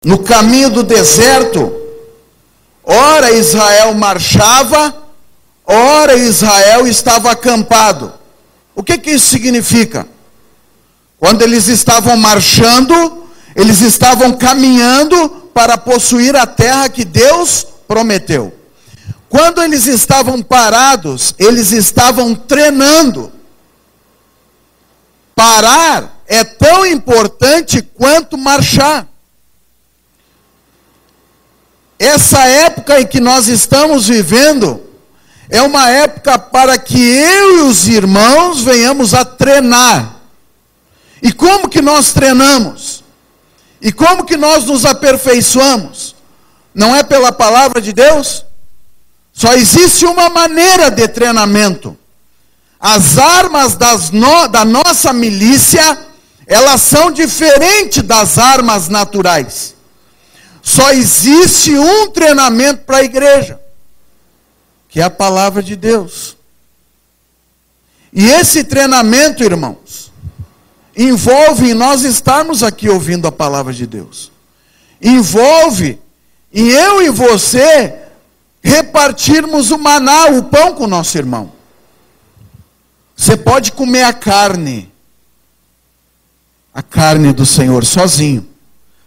no caminho do deserto, ora Israel marchava, ora Israel estava acampado. O que isso significa? Quando eles estavam marchando, eles estavam caminhando para possuir a terra que Deus prometeu. Quando eles estavam parados, eles estavam treinando. Parar é tão importante quanto marchar. Essa época em que nós estamos vivendo é uma época para que eu e os irmãos venhamos a treinar. E como que nós treinamos? E como que nós nos aperfeiçoamos? Não é pela palavra de Deus? Só existe uma maneira de treinamento. As armas da nossa milícia, elas são diferentes das armas naturais. Só existe um treinamento para a igreja, que é a palavra de Deus. E esse treinamento, irmãos, envolve em nós estarmos aqui ouvindo a palavra de Deus. Envolve em eu e você repartirmos o maná, o pão com o nosso irmão. Você pode comer a carne do Senhor sozinho,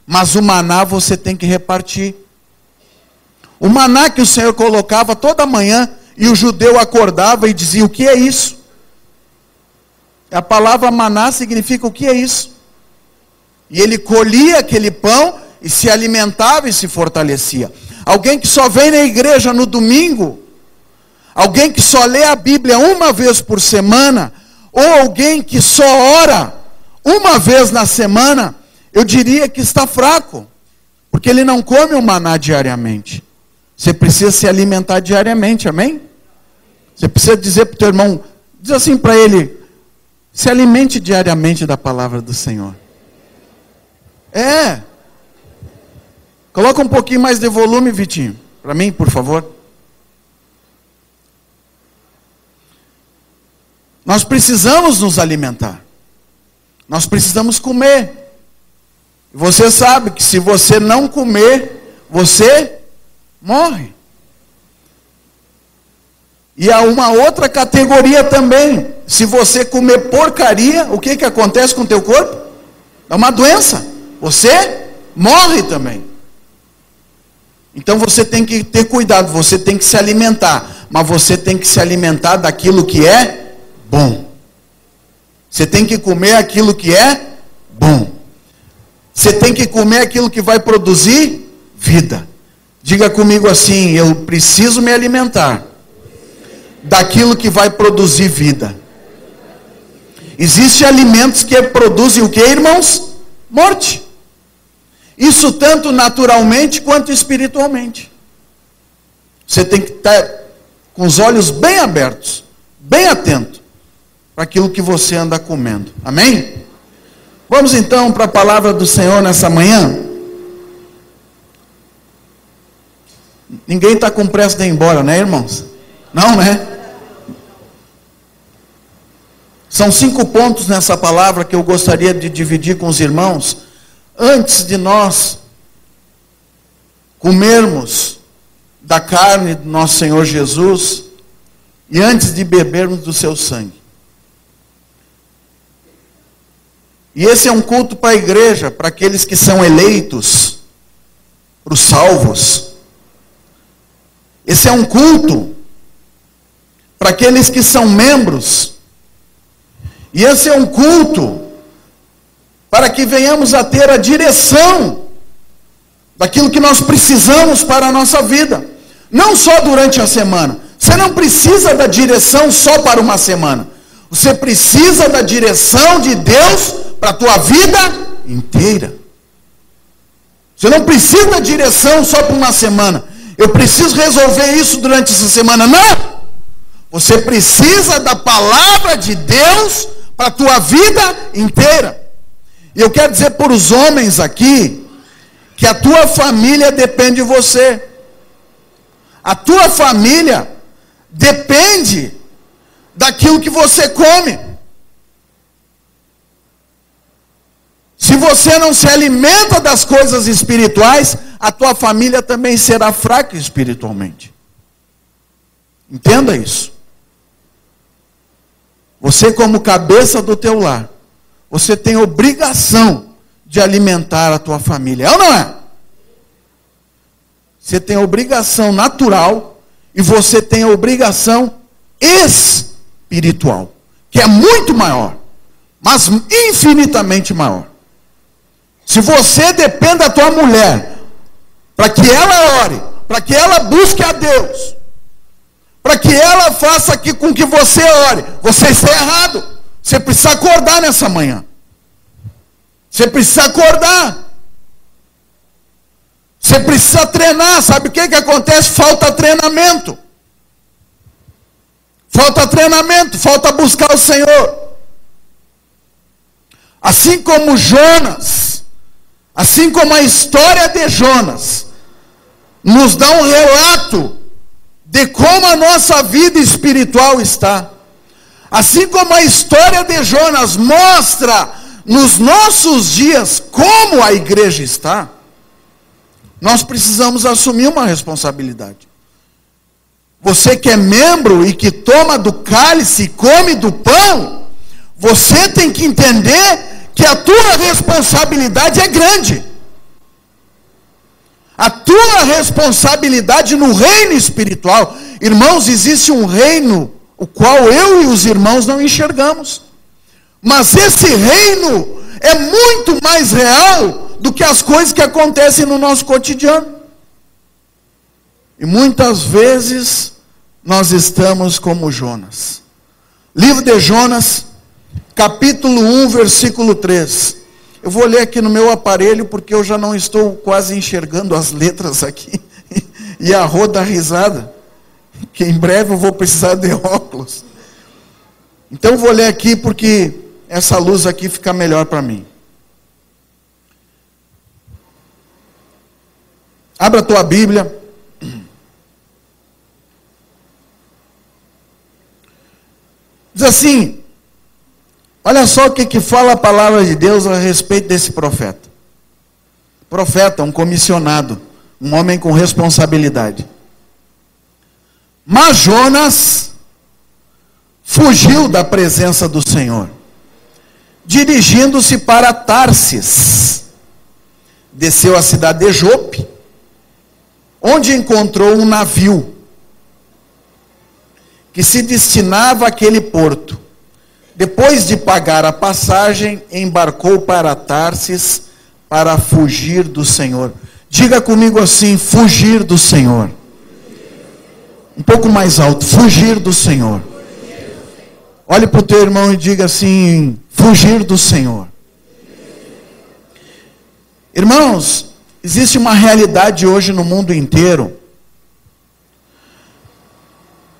mas o maná você tem que repartir. O maná que o Senhor colocava toda manhã, e o judeu acordava e dizia: o que é isso? A palavra maná significa: o que é isso? E ele colhia aquele pão e se alimentava e se fortalecia. Alguém que só vem na igreja no domingo, alguém que só lê a Bíblia uma vez por semana, ou alguém que só ora uma vez na semana, eu diria que está fraco, porque ele não come o maná diariamente. Você precisa se alimentar diariamente, amém? Você precisa dizer para o teu irmão, diz assim para ele: se alimente diariamente da palavra do Senhor. Coloca um pouquinho mais de volume, Vitinho, para mim, por favor. Nós precisamos nos alimentar. Nós precisamos comer. Você sabe que se você não comer, você morre. E há uma outra categoria também. Se você comer porcaria, o que acontece com o teu corpo? É uma doença. Você morre também. Então você tem que ter cuidado, você tem que se alimentar. Mas você tem que se alimentar daquilo que é bom. Você tem que comer aquilo que é bom. Você tem que comer aquilo que vai produzir vida. Diga comigo assim: eu preciso me alimentar daquilo que vai produzir vida. Existem alimentos que produzem o que, irmãos? Morte. Isso tanto naturalmente quanto espiritualmente. Você tem que estar com os olhos bem abertos, bem atento para aquilo que você anda comendo. Amém? Vamos então para a palavra do Senhor nessa manhã. Ninguém está com pressa de ir embora, né, irmãos? Não, né? São 5 pontos nessa palavra que eu gostaria de dividir com os irmãos, antes de nós comermos da carne do nosso Senhor Jesus, e antes de bebermos do seu sangue. E esse é um culto para a igreja, para aqueles que são eleitos, para os salvos. Esse é um culto para aqueles que são membros. E esse é um culto para que venhamos a ter a direção daquilo que nós precisamos para a nossa vida. Não só durante a semana. Você não precisa da direção só para uma semana. Você precisa da direção de Deus para a tua vida inteira. Você não precisa da direção só para uma semana. Eu preciso resolver isso durante essa semana. Não! Você precisa da palavra de Deus para a tua vida inteira. E eu quero dizer para os homens aqui, que a tua família depende de você. A tua família depende daquilo que você come. Se você não se alimenta das coisas espirituais, a tua família também será fraca espiritualmente. Entenda isso. Você, como cabeça do teu lar, você tem obrigação de alimentar a tua família. É ou não é? Você tem obrigação natural e você tem obrigação espiritual, que é muito maior, mas infinitamente maior. Se você depende da tua mulher, para que ela ore, para que ela busque a Deus, para que ela faça aqui com que você ore, você está errado. Você precisa acordar nessa manhã. Você precisa acordar. Você precisa treinar. Sabe o que acontece? Falta treinamento. Falta treinamento, falta buscar o Senhor. Assim como Jonas, assim como a história de Jonas, nos dá um relato de como a nossa vida espiritual está. Assim como a história de Jonas mostra nos nossos dias como a igreja está, nós precisamos assumir uma responsabilidade. Você que é membro e que toma do cálice e come do pão, você tem que entender que a tua responsabilidade é grande. A tua responsabilidade no reino espiritual. Irmãos, existe um reino o qual eu e os irmãos não enxergamos. Mas esse reino é muito mais real do que as coisas que acontecem no nosso cotidiano. E muitas vezes nós estamos como Jonas. Livro de Jonas, capítulo 1, versículo 3. Eu vou ler aqui no meu aparelho, porque eu já não estou quase enxergando as letras aqui. E a Rô dá risada, que em breve eu vou precisar de óculos. Então eu vou ler aqui, porque essa luz aqui fica melhor para mim. Abra a tua Bíblia. Diz assim, olha só o que fala a palavra de Deus a respeito desse profeta. Profeta, um comissionado, um homem com responsabilidade. Mas Jonas fugiu da presença do Senhor, dirigindo-se para Tarsis. Desceu à cidade de Jope, onde encontrou um navio que se destinava àquele porto. Depois de pagar a passagem, embarcou para Tarsis para fugir do Senhor. Diga comigo assim, fugir do Senhor. Um pouco mais alto, fugir do Senhor. Olhe para o teu irmão e diga assim, fugir do Senhor. Irmãos, existe uma realidade hoje no mundo inteiro.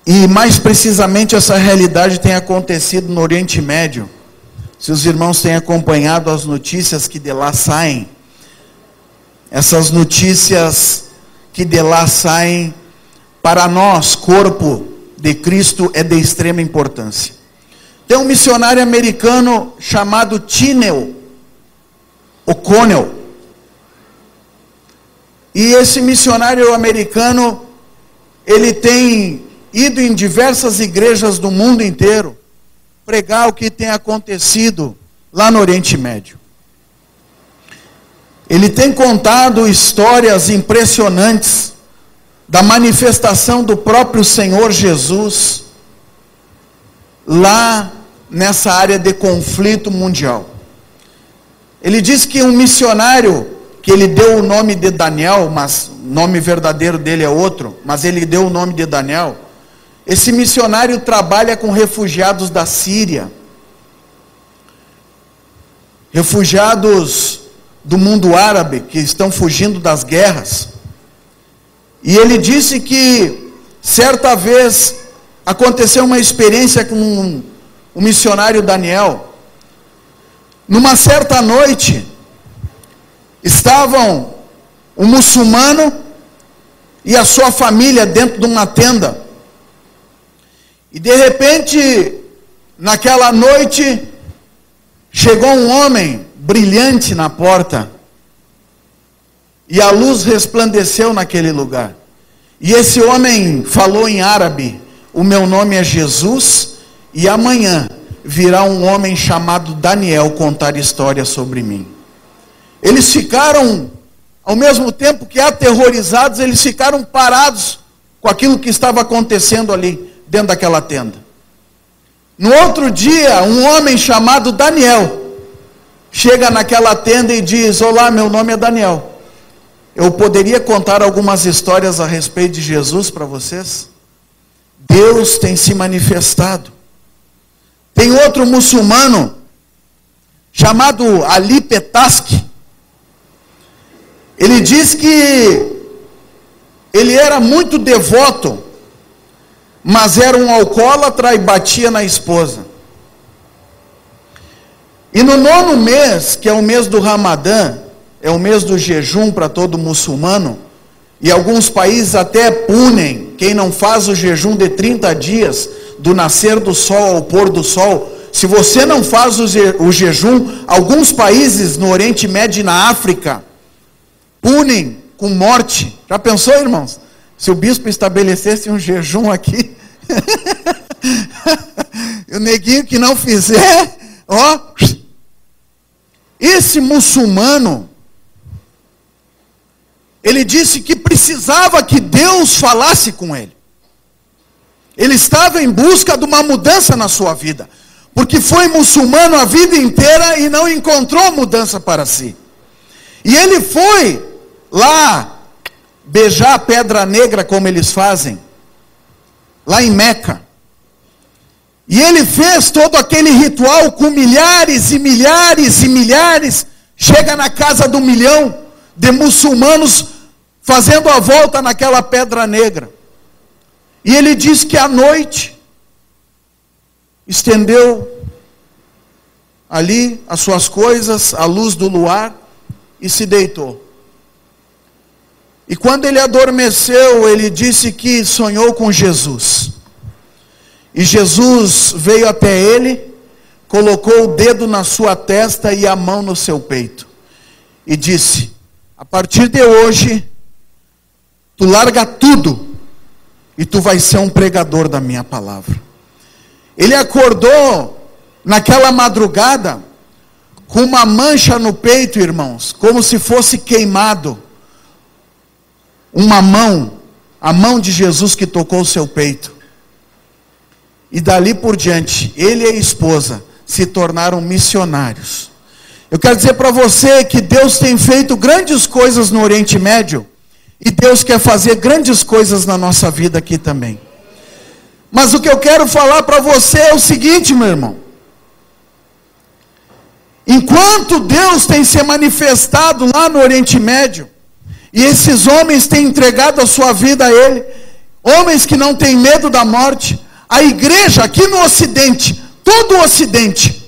E mais precisamente essa realidade tem acontecido no Oriente Médio. Se os irmãos têm acompanhado as notícias que de lá saem, essas notícias que de lá saem, para nós, corpo de Cristo, é de extrema importância. Tem um missionário americano chamado Tinel O'Connell. E esse missionário americano, ele tem ido em diversas igrejas do mundo inteiro, pregar o que tem acontecido lá no Oriente Médio. Ele tem contado histórias impressionantes da manifestação do próprio Senhor Jesus lá nessa área de conflito mundial. Ele diz que um missionário, que ele deu o nome de Daniel, mas o nome verdadeiro dele é outro, mas ele deu o nome de Daniel. Esse missionário trabalha com refugiados da Síria, refugiados do mundo árabe, que estão fugindo das guerras. E ele disse que, certa vez, aconteceu uma experiência com o missionário Daniel. Numa certa noite, estavam um muçulmano e a sua família dentro de uma tenda. E de repente, naquela noite, chegou um homem brilhante na porta, e a luz resplandeceu naquele lugar. E esse homem falou em árabe: o meu nome é Jesus, e amanhã virá um homem chamado Daniel contar história sobre mim. Eles ficaram, ao mesmo tempo que aterrorizados, eles ficaram parados com aquilo que estava acontecendo ali, dentro daquela tenda. No outro dia, um homem chamado Daniel chega naquela tenda e diz: olá, meu nome é Daniel. Eu poderia contar algumas histórias a respeito de Jesus para vocês? Deus tem se manifestado. Tem outro muçulmano chamado Ali Petaski. Ele diz que ele era muito devoto, mas era um alcoólatra e batia na esposa. E no 9º mês, que é o mês do Ramadã, é o mês do jejum para todo muçulmano, e alguns países até punem quem não faz o jejum de 30 dias, do nascer do sol ao pôr do sol. Se você não faz o jejum, alguns países no Oriente Médio e na África punem com morte. Já pensou, irmãos? Se o bispo estabelecesse um jejum aqui, o neguinho que não fizer, ó, esse muçulmano, ele disse que precisava que Deus falasse com ele. Ele estava em busca de uma mudança na sua vida, porque foi muçulmano a vida inteira e não encontrou mudança para si. E ele foi lá beijar a pedra negra, como eles fazem, lá em Meca. E ele fez todo aquele ritual com milhares e milhares e milhares, chega na casa do 1 milhão de muçulmanos fazendo a volta naquela pedra negra. E ele diz que à noite estendeu ali as suas coisas, à luz do luar, e se deitou. E quando ele adormeceu, ele disse que sonhou com Jesus. E Jesus veio até ele, colocou o dedo na sua testa e a mão no seu peito. E disse: a partir de hoje, tu larga tudo e tu vai ser um pregador da minha palavra. Ele acordou naquela madrugada com uma mancha no peito, irmãos, como se fosse queimado. Uma mão, a mão de Jesus que tocou o seu peito. E dali por diante, ele e a esposa se tornaram missionários. Eu quero dizer para você que Deus tem feito grandes coisas no Oriente Médio, e Deus quer fazer grandes coisas na nossa vida aqui também. Mas o que eu quero falar para você é o seguinte, meu irmão. Enquanto Deus tem se manifestado lá no Oriente Médio, e esses homens têm entregado a sua vida a Ele, homens que não têm medo da morte, a igreja aqui no Ocidente, todo o Ocidente,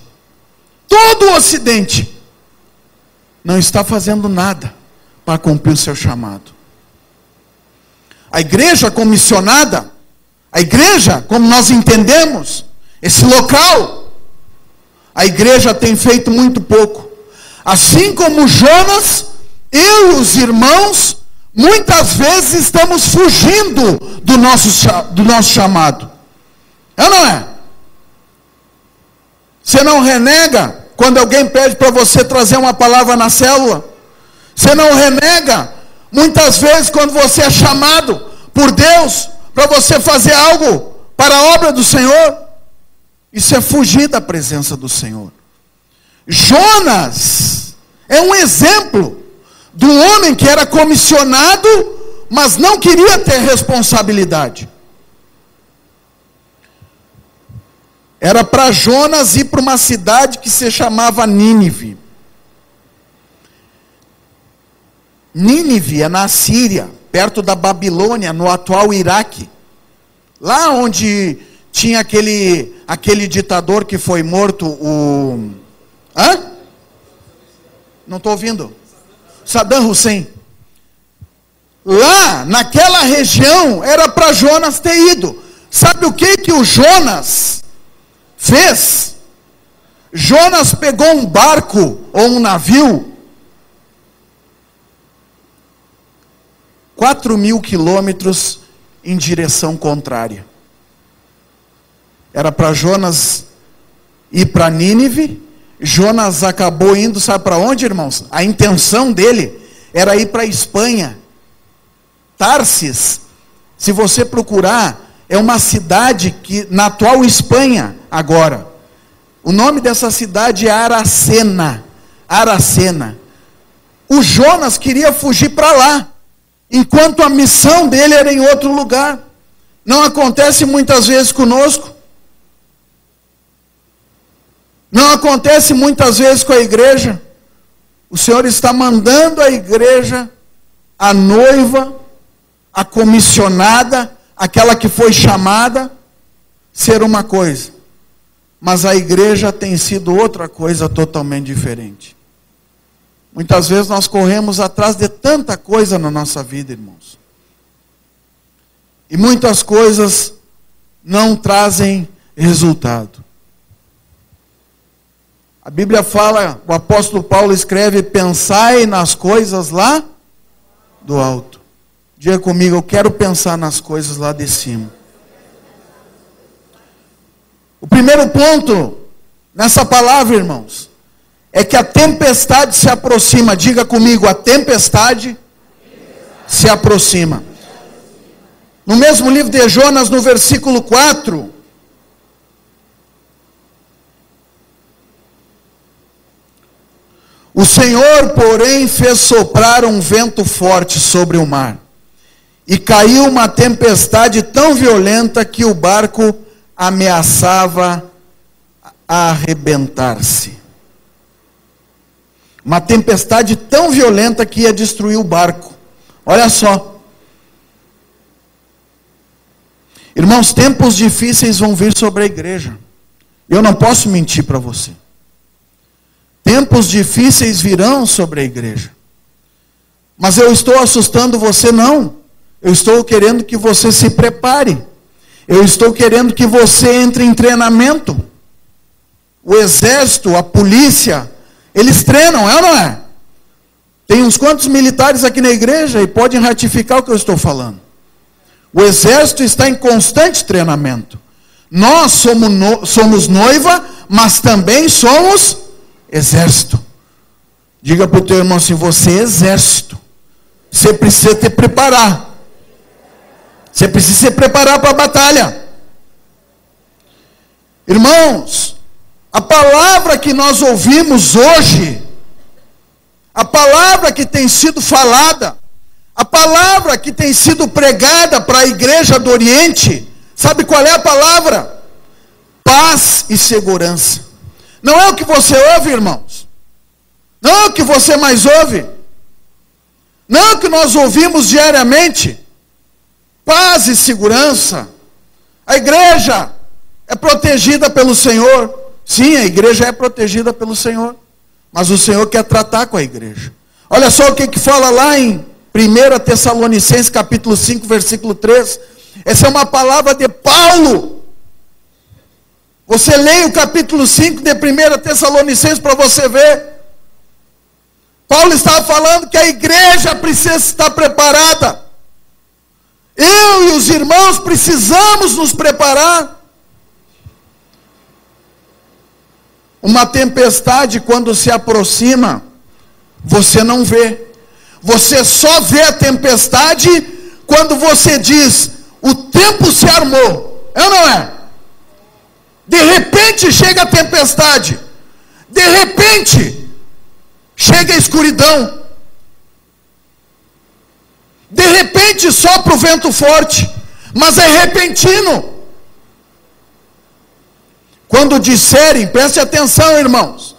não está fazendo nada para cumprir o seu chamado. A igreja comissionada, a igreja, como nós entendemos, esse local, a igreja tem feito muito pouco. Assim como Jonas, eu e os irmãos, muitas vezes estamos fugindo do nosso chamado. É ou não é? Você não renega quando alguém pede para você trazer uma palavra na célula? Você não renega muitas vezes quando você é chamado por Deus para você fazer algo para a obra do Senhor? Isso é fugir da presença do Senhor. Jonas é um exemplo de um homem que era comissionado, mas não queria ter responsabilidade. Era para Jonas ir para uma cidade que se chamava Nínive. Nínive é na Síria, perto da Babilônia, no atual Iraque. Lá onde tinha aquele ditador que foi morto, Não estou ouvindo. Saddam Hussein. Lá, naquela região, era para Jonas ter ido. Sabe o que o Jonas fez? Jonas pegou um barco ou um navio 4.000 quilômetros em direção contrária. Era para Jonas ir para Nínive. Jonas acabou indo, sabe para onde, irmãos? A intenção dele era ir para a Espanha. Tarsis, se você procurar, é uma cidade que na atual Espanha agora. O nome dessa cidade é Aracena. Aracena. O Jonas queria fugir para lá, enquanto a missão dele era em outro lugar. Não acontece muitas vezes conosco. Não acontece muitas vezes com a igreja. O Senhor está mandando a igreja, a noiva, a comissionada, aquela que foi chamada, ser uma coisa. Mas a igreja tem sido outra coisa totalmente diferente. Muitas vezes nós corremos atrás de tanta coisa na nossa vida, irmãos. E muitas coisas não trazem resultado. A Bíblia fala, o apóstolo Paulo escreve, pensai nas coisas lá do alto. Diga comigo, eu quero pensar nas coisas lá de cima. O primeiro ponto nessa palavra, irmãos, é que a tempestade se aproxima. Diga comigo, a tempestade se aproxima. No mesmo livro de Jonas, no versículo 4, o Senhor, porém, fez soprar um vento forte sobre o mar, e caiu uma tempestade tão violenta que o barco ameaçava arrebentar-se. Uma tempestade tão violenta que ia destruir o barco. Olha só. Irmãos, tempos difíceis vão vir sobre a igreja. Eu não posso mentir para você. Tempos difíceis virão sobre a igreja. Mas eu estou assustando você? Não. Eu estou querendo que você se prepare. Eu estou querendo que você entre em treinamento. O exército, a polícia, eles treinam, é ou não é? Tem uns quantos militares aqui na igreja e podem ratificar o que eu estou falando. O exército está em constante treinamento. Nós somos noiva, mas também somos exército. Diga para o teu irmão assim, você é exército. Você precisa te preparar. Você precisa se preparar para a batalha. Irmãos, a palavra que nós ouvimos hoje, a palavra que tem sido falada, a palavra que tem sido pregada para a igreja do Oriente, sabe qual é a palavra? Paz e segurança. Não é o que você ouve, irmãos. Não é o que você mais ouve. Não é o que nós ouvimos diariamente. Paz e segurança. A igreja é protegida pelo Senhor. Sim, a igreja é protegida pelo Senhor. Mas o Senhor quer tratar com a igreja. Olha só o que fala lá em 1 Tessalonicenses capítulo 5, versículo 3. Essa é uma palavra de Paulo. Você leia o capítulo 5 de 1 Tessalonicenses para você ver. Paulo estava falando que a igreja precisa estar preparada. Eu e os irmãos precisamos nos preparar. Uma tempestade, quando se aproxima, você não vê. Você só vê a tempestade quando você diz, o tempo se armou. É ou não é? De repente chega a tempestade. De repente chega a escuridão. De repente sopra o vento forte. Mas é repentino. Quando disserem, preste atenção, irmãos.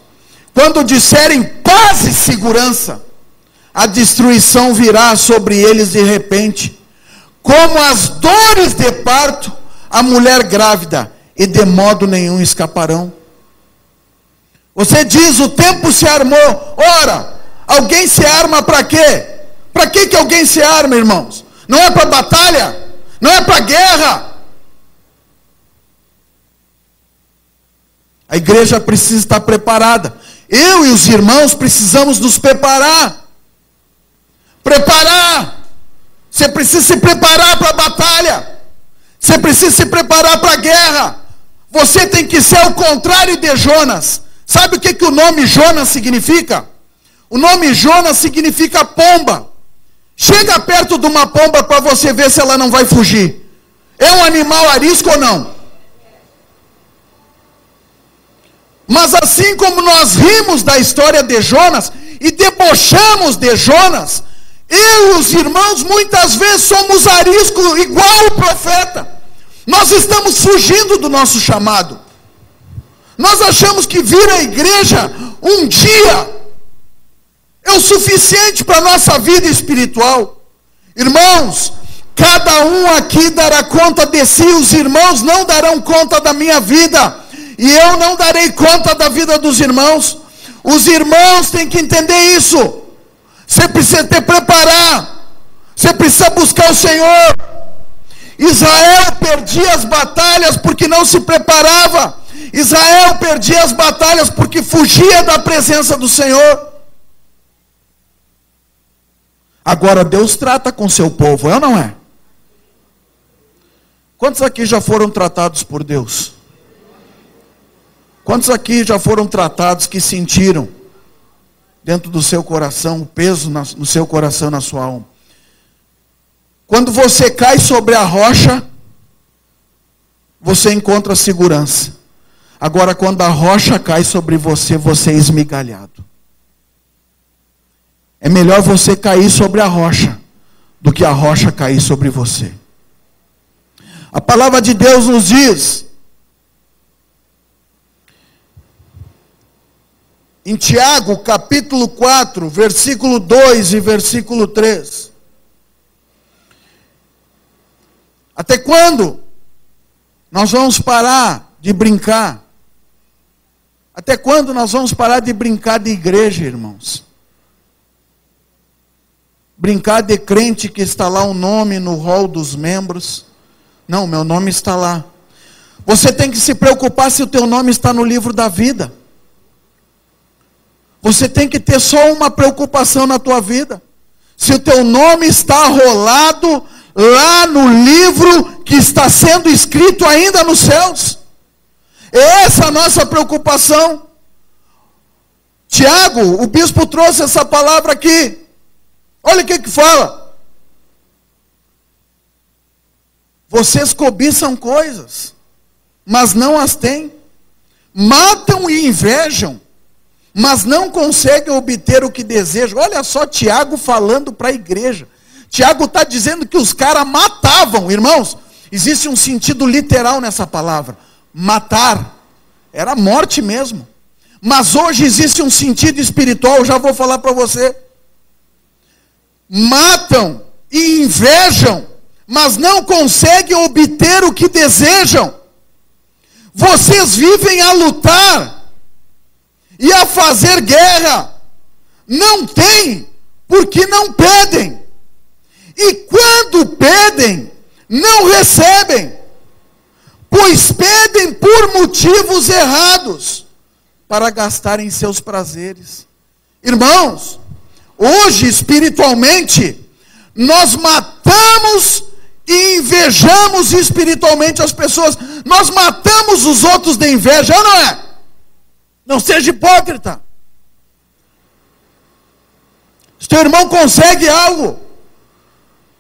Quando disserem paz e segurança, a destruição virá sobre eles de repente, como as dores de parto, a mulher grávida, e de modo nenhum escaparão. Você diz, o tempo se armou. Ora, alguém se arma para quê? Para que alguém se arma, irmãos? Não é para batalha? Não é para guerra? A igreja precisa estar preparada. Eu e os irmãos precisamos nos preparar. Preparar. Você precisa se preparar para a batalha. Você precisa se preparar para a guerra. Você tem que ser o contrário de Jonas. Sabe o que o nome Jonas significa? O nome Jonas significa pomba. Chega perto de uma pomba para você ver se ela não vai fugir. É um animal arisco ou não? Mas assim como nós rimos da história de Jonas e debochamos de Jonas, eu e os irmãos muitas vezes somos arisco igual o profeta. Nós estamos fugindo do nosso chamado. Nós achamos que vir à igreja um dia é o suficiente para a nossa vida espiritual. Irmãos, cada um aqui dará conta de si, os irmãos não darão conta da minha vida, e eu não darei conta da vida dos irmãos. Os irmãos têm que entender isso. Você precisa te preparar, você precisa buscar o Senhor. Israel perdia as batalhas porque não se preparava. Israel perdia as batalhas porque fugia da presença do Senhor. Agora Deus trata com seu povo, é ou não é? Quantos aqui já foram tratados por Deus? Quantos aqui já foram tratados que sentiram dentro do seu coração o peso no seu coração, na sua alma? Quando você cai sobre a rocha, você encontra segurança. Agora, quando a rocha cai sobre você, você é esmigalhado. É melhor você cair sobre a rocha do que a rocha cair sobre você. A palavra de Deus nos diz, em Tiago, capítulo 4, versículo 2 e versículo 3. Até quando nós vamos parar de brincar? Até quando nós vamos parar de brincar de igreja, irmãos? Brincar de crente que está lá o nome no rol dos membros. Não, meu nome está lá. Você tem que se preocupar se o teu nome está no livro da vida. Você tem que ter só uma preocupação na tua vida. Se o teu nome está rolado lá no livro que está sendo escrito ainda nos céus. É essa a nossa preocupação. Tiago, o bispo trouxe essa palavra aqui. Olha o que fala. Vocês cobiçam coisas, mas não as têm. Matam e invejam, mas não conseguem obter o que desejam. Olha só Tiago falando para a igreja. Tiago está dizendo que os caras matavam. Irmãos, existe um sentido literal nessa palavra. Matar. Era morte mesmo. Mas hoje existe um sentido espiritual, eu já vou falar para você. Matam e invejam, mas não conseguem obter o que desejam. Vocês vivem a lutar e a fazer guerra. Não têm, porque não pedem. E quando pedem, não recebem, pois pedem por motivos errados, para gastarem seus prazeres. Irmãos, hoje espiritualmente, nós matamos e invejamos espiritualmente as pessoas. Nós matamos os outros de inveja, ou não é? Não seja hipócrita. Se teu irmão consegue algo,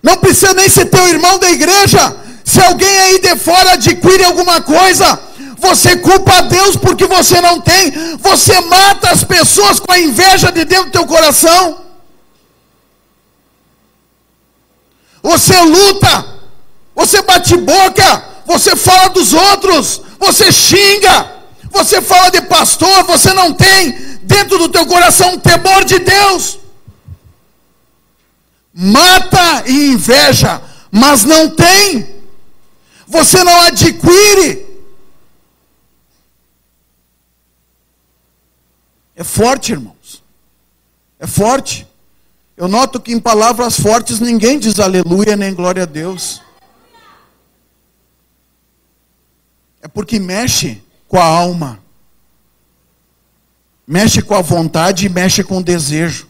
não precisa nem ser teu irmão da igreja. Se alguém aí de fora adquire alguma coisa, você culpa a Deus porque você não tem. Você mata as pessoas com a inveja de dentro do teu coração. Você luta, você bate boca, você fala dos outros, você xinga, você fala de pastor, você não tem dentro do teu coração um temor de Deus. Mata e inveja, mas não tem. Você não adquire. É forte, irmãos. É forte. Eu noto que em palavras fortes ninguém diz aleluia nem glória a Deus. É porque mexe com a alma. mexe com a vontade e mexe com o desejo.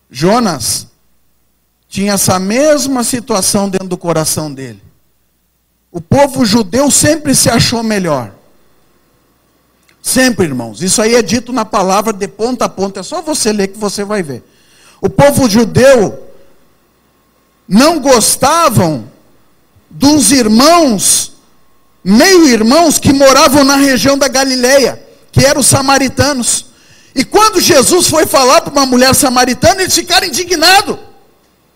Jonas tinha essa mesma situação dentro do coração dele. O povo judeu sempre se achou melhor. Sempre, irmãos. Isso aí é dito na palavra de ponta a ponta. É só você ler que você vai ver. O povo judeu não gostavam dos irmãos, meio-irmãos, que moravam na região da Galileia, que eram os samaritanos. E quando Jesus foi falar para uma mulher samaritana, eles ficaram indignados.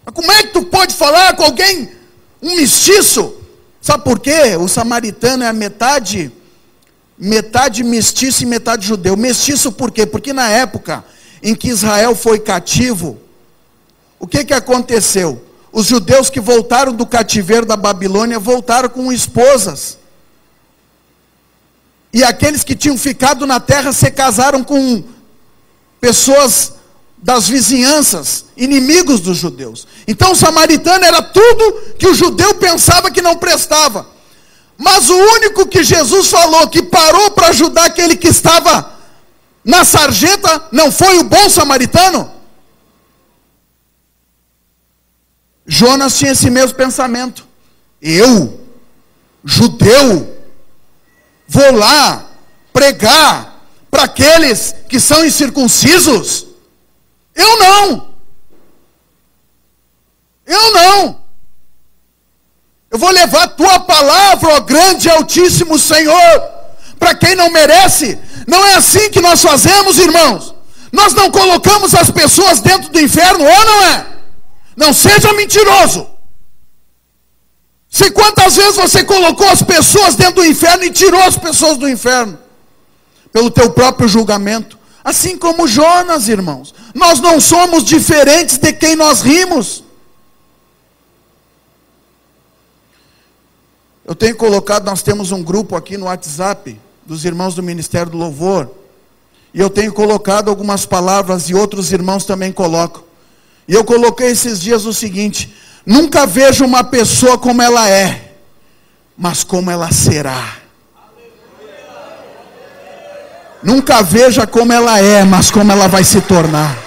Mas como é que tu pode falar com alguém, um mestiço? Sabe por quê? O samaritano é a metade mestiço e metade judeu. Mestiço por quê? Porque na época em que Israel foi cativo, o que aconteceu? Os judeus que voltaram do cativeiro da Babilônia, voltaram com esposas. E aqueles que tinham ficado na terra se casaram com pessoas das vizinhanças, inimigos dos judeus. Então o samaritano era tudo que o judeu pensava que não prestava. Mas o único que Jesus falou que parou para ajudar aquele que estava na sarjeta, não foi o bom samaritano? Jonas tinha esse mesmo pensamento. Eu, judeu, vou lá pregar para aqueles que são incircuncisos? Eu não. Eu vou levar a tua palavra, ó grande e altíssimo Senhor, para quem não merece. Não é assim que nós fazemos, irmãos. Nós não colocamos as pessoas dentro do inferno, ou não é? Não seja mentiroso. Se quantas vezes você colocou as pessoas dentro do inferno e tirou as pessoas do inferno? Pelo teu próprio julgamento. Assim como Jonas, irmãos. Nós não somos diferentes de quem nós rimos. Eu tenho colocado, nós temos um grupo aqui no WhatsApp, dos irmãos do Ministério do Louvor. E eu tenho colocado algumas palavras e outros irmãos também colocam. E eu coloquei esses dias o seguinte: nunca vejo uma pessoa como ela é, mas como ela será. Nunca veja como ela é, mas como ela vai se tornar.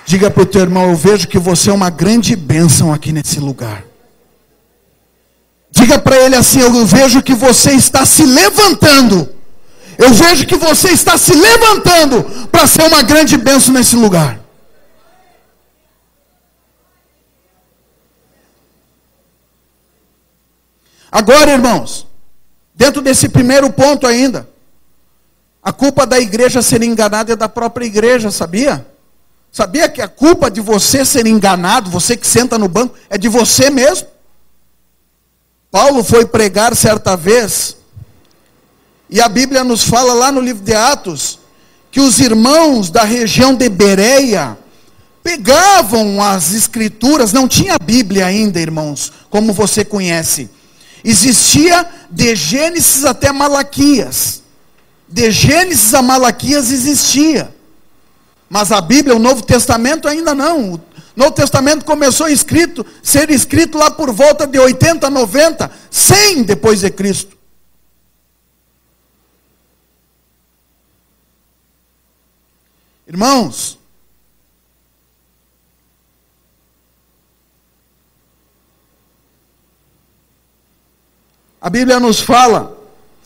Diga para o teu irmão: eu vejo que você é uma grande bênção aqui nesse lugar. Diga para ele assim: eu vejo que você está se levantando. Eu vejo que você está se levantando para ser uma grande bênção nesse lugar. Agora, irmãos, dentro desse primeiro ponto ainda, a culpa da igreja ser enganada é da própria igreja, sabia? Sabia que a culpa de você ser enganado, você que senta no banco, é de você mesmo? Paulo foi pregar certa vez, e a Bíblia nos fala lá no livro de Atos, que os irmãos da região de Bereia pegavam as escrituras, não tinha Bíblia ainda, irmãos, como você conhece. Existia de Gênesis até Malaquias. De Gênesis a Malaquias existia. Mas a Bíblia, o Novo Testamento ainda não. O Novo Testamento começou a ser escrito lá por volta de 80, 90, 100 depois de Cristo. Irmãos, a Bíblia nos fala,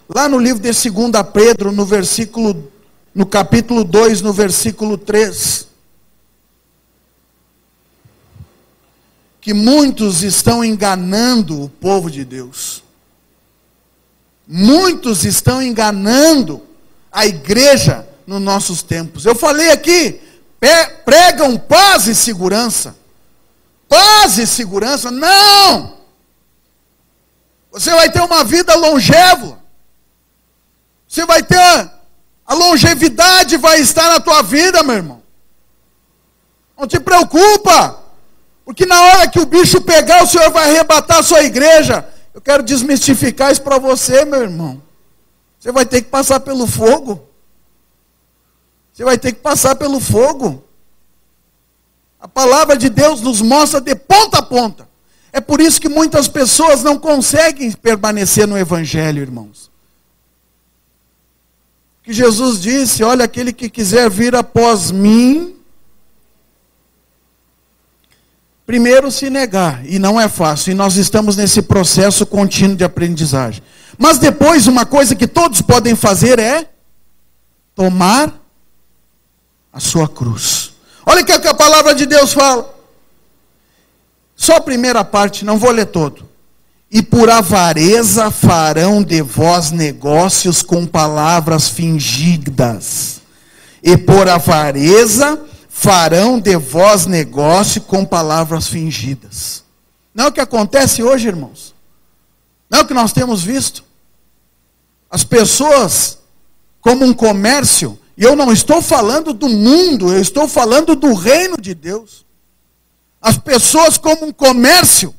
lá no livro de 2 Pedro, no capítulo 2, no versículo 3, que muitos estão enganando o povo de Deus. Muitos estão enganando a igreja nos nossos tempos. Eu falei aqui, pregam paz e segurança. Paz e segurança, não! Você vai ter uma vida longeva. Você vai ter a longevidade, vai estar na tua vida, meu irmão. Não te preocupa, porque na hora que o bicho pegar, o Senhor vai arrebatar a sua igreja. Eu quero desmistificar isso para você, meu irmão. Você vai ter que passar pelo fogo. Você vai ter que passar pelo fogo. A palavra de Deus nos mostra de ponta a ponta. É por isso que muitas pessoas não conseguem permanecer no Evangelho, irmãos. Que Jesus disse, olha, aquele que quiser vir após mim, primeiro se negar, e não é fácil, e nós estamos nesse processo contínuo de aprendizagem. Mas depois, uma coisa que todos podem fazer é tomar a sua cruz. Olha o que a palavra de Deus fala. Só a primeira parte, não vou ler todo. E por avareza farão de vós negócios com palavras fingidas. E por avareza farão de vós negócio com palavras fingidas. Não é o que acontece hoje, irmãos? Não é o que nós temos visto? As pessoas, como um comércio, e eu não estou falando do mundo, eu estou falando do reino de Deus. As pessoas como um comércio.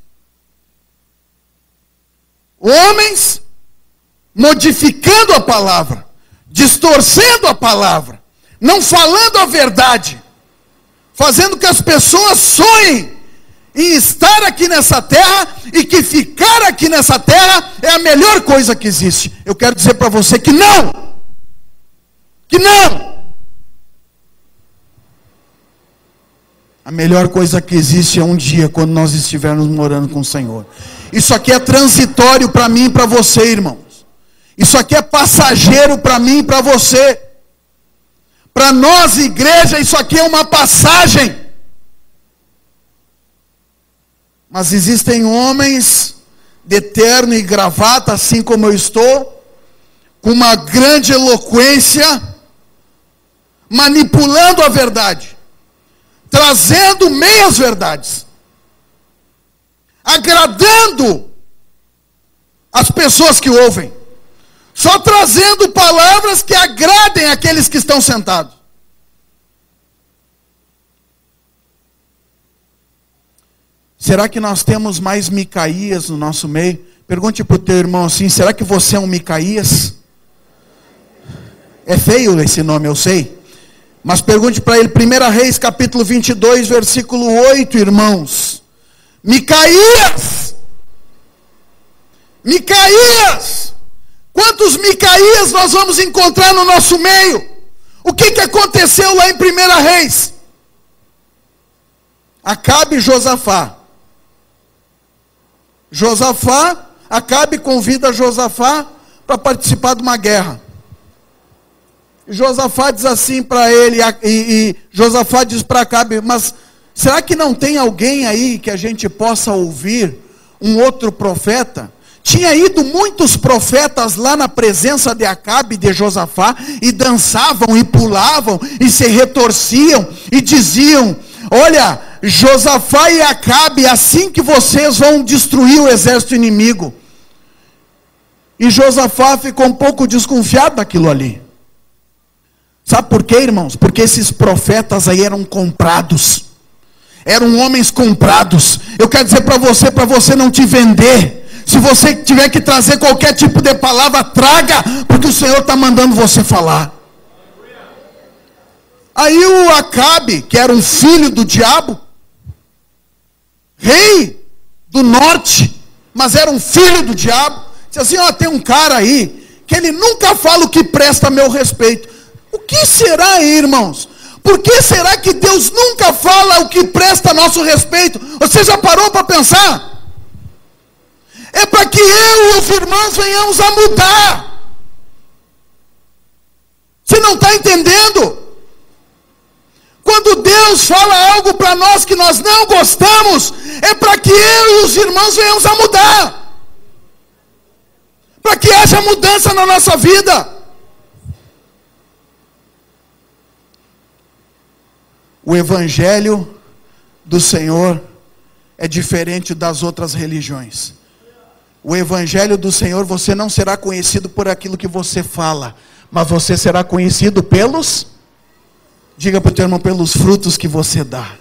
Homens modificando a palavra, distorcendo a palavra, não falando a verdade, fazendo que as pessoas sonhem em estar aqui nessa terra e que ficar aqui nessa terra é a melhor coisa que existe. Eu quero dizer para você que não! Que não! A melhor coisa que existe é um dia quando nós estivermos morando com o Senhor. Isso aqui é transitório para mim e para você, irmãos. Isso aqui é passageiro para mim e para você. Para nós, igreja, isso aqui é uma passagem. Mas existem homens de terno e gravata, assim como eu estou, com uma grande eloquência, manipulando a verdade, trazendo meias verdades, agradando as pessoas que ouvem, só trazendo palavras que agradem aqueles que estão sentados. Será que nós temos mais Micaías no nosso meio? Pergunte para o teu irmão assim, será que você é um Micaías? É feio esse nome, eu sei. Mas pergunte para ele, 1 Reis, capítulo 22, versículo 8, irmãos. Micaías! Micaías! Quantos Micaías nós vamos encontrar no nosso meio? O que aconteceu lá em 1 Reis? Acabe e Josafá. Acabe convida Josafá para participar de uma guerra. E Josafá diz assim para ele, e Josafá diz para Acabe, mas será que não tem alguém aí que a gente possa ouvir, um outro profeta? Tinha ido muitos profetas lá na presença de Acabe e de Josafá, e dançavam, e pulavam, e se retorciam, e diziam, olha, Josafá e Acabe, assim que vocês vão destruir o exército inimigo. E Josafá ficou um pouco desconfiado daquilo ali. Sabe por quê, irmãos? Porque esses profetas aí eram comprados. Eram homens comprados. Eu quero dizer para você não te vender. Se você tiver que trazer qualquer tipo de palavra, traga, porque o Senhor está mandando você falar. Aí o Acabe, que era um filho do diabo, rei do norte, mas era um filho do diabo, disse assim, ó, tem um cara aí, que ele nunca fala o que presta a meu respeito. O que será, irmãos? Por que será que Deus nunca fala o que presta a nosso respeito? Você já parou para pensar? É para que eu e os irmãos venhamos a mudar. Você não está entendendo? Quando Deus fala algo para nós que nós não gostamos, é para que eu e os irmãos venhamos a mudar. Para que haja mudança na nossa vida. O Evangelho do Senhor é diferente das outras religiões. O Evangelho do Senhor, você não será conhecido por aquilo que você fala, mas você será conhecido pelos, diga para o teu irmão, pelos frutos que você dá.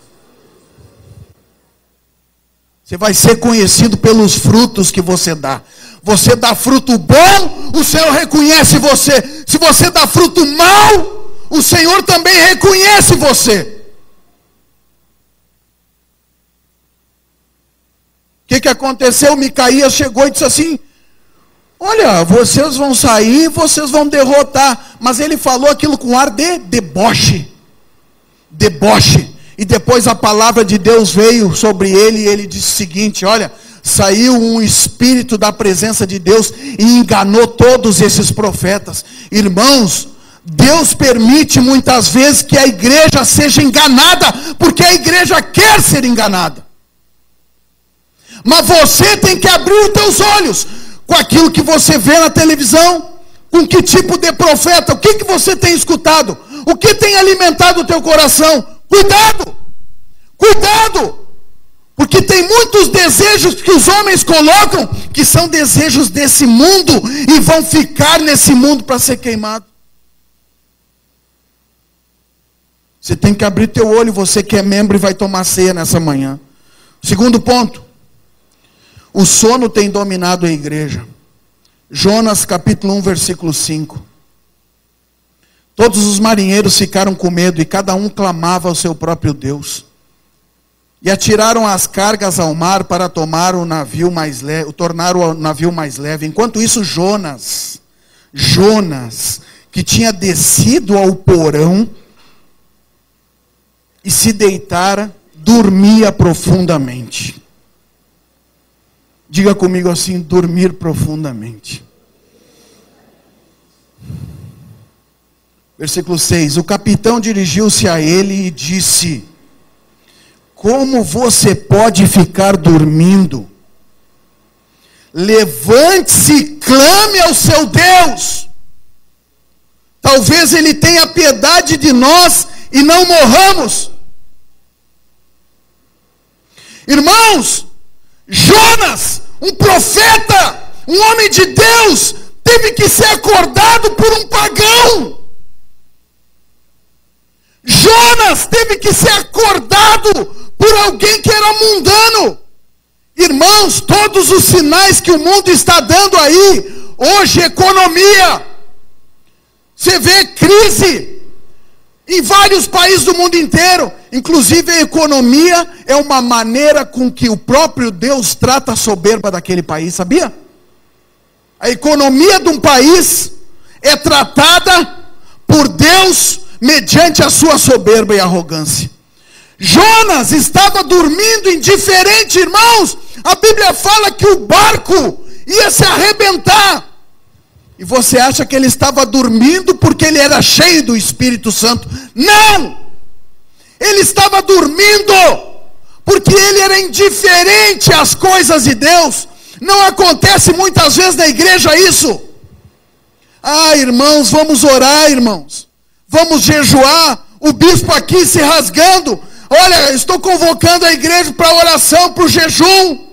Você vai ser conhecido pelos frutos que você dá. Você dá fruto bom, o Senhor reconhece você. Se você dá fruto mau, o Senhor também reconhece você. que aconteceu? Micaías chegou e disse assim: olha, vocês vão sair, vocês vão derrotar. Mas ele falou aquilo com ar de deboche. Deboche. E depois a palavra de Deus veio sobre ele e ele disse o seguinte: olha, saiu um espírito da presença de Deus e enganou todos esses profetas. Irmãos, Deus permite muitas vezes que a igreja seja enganada, porque a igreja quer ser enganada. Mas você tem que abrir os teus olhos com aquilo que você vê na televisão, com que tipo de profeta, o que você tem escutado, o que tem alimentado o teu coração. Cuidado! Cuidado! Porque tem muitos desejos que os homens colocam, que são desejos desse mundo, e vão ficar nesse mundo para ser queimado. Você tem que abrir teu olho, você que é membro e vai tomar ceia nessa manhã. Segundo ponto. O sono tem dominado a igreja. Jonas capítulo 1, versículo 5. Todos os marinheiros ficaram com medo e cada um clamava ao seu próprio Deus. E atiraram as cargas ao mar para tornar o navio mais leve. Enquanto isso, Jonas, que tinha descido ao porão e se deitara, dormia profundamente. Diga comigo assim: dormir profundamente. Versículo 6. O capitão dirigiu-se a ele e disse: como você pode ficar dormindo? Levante-se e clame ao seu Deus. Talvez ele tenha piedade de nós e não morramos. Irmãos, Jonas, um profeta, um homem de Deus, teve que ser acordado por um pagão. Jonas teve que ser acordado por alguém que era mundano. Irmãos, todos os sinais que o mundo está dando aí, hoje, economia, você vê crise em vários países do mundo inteiro. Inclusive a economia é uma maneira com que o próprio Deus trata a soberba daquele país, sabia? A economia de um país é tratada por Deus mediante a sua soberba e arrogância. Jonas estava dormindo indiferente, irmãos. A Bíblia fala que o barco ia se arrebentar. E você acha que ele estava dormindo porque ele era cheio do Espírito Santo? Não! Ele estava dormindo porque ele era indiferente às coisas de Deus. Não acontece muitas vezes na igreja isso. Ah, irmãos, vamos orar, irmãos. Vamos jejuar. O bispo aqui se rasgando. Olha, estou convocando a igreja para oração, para o jejum,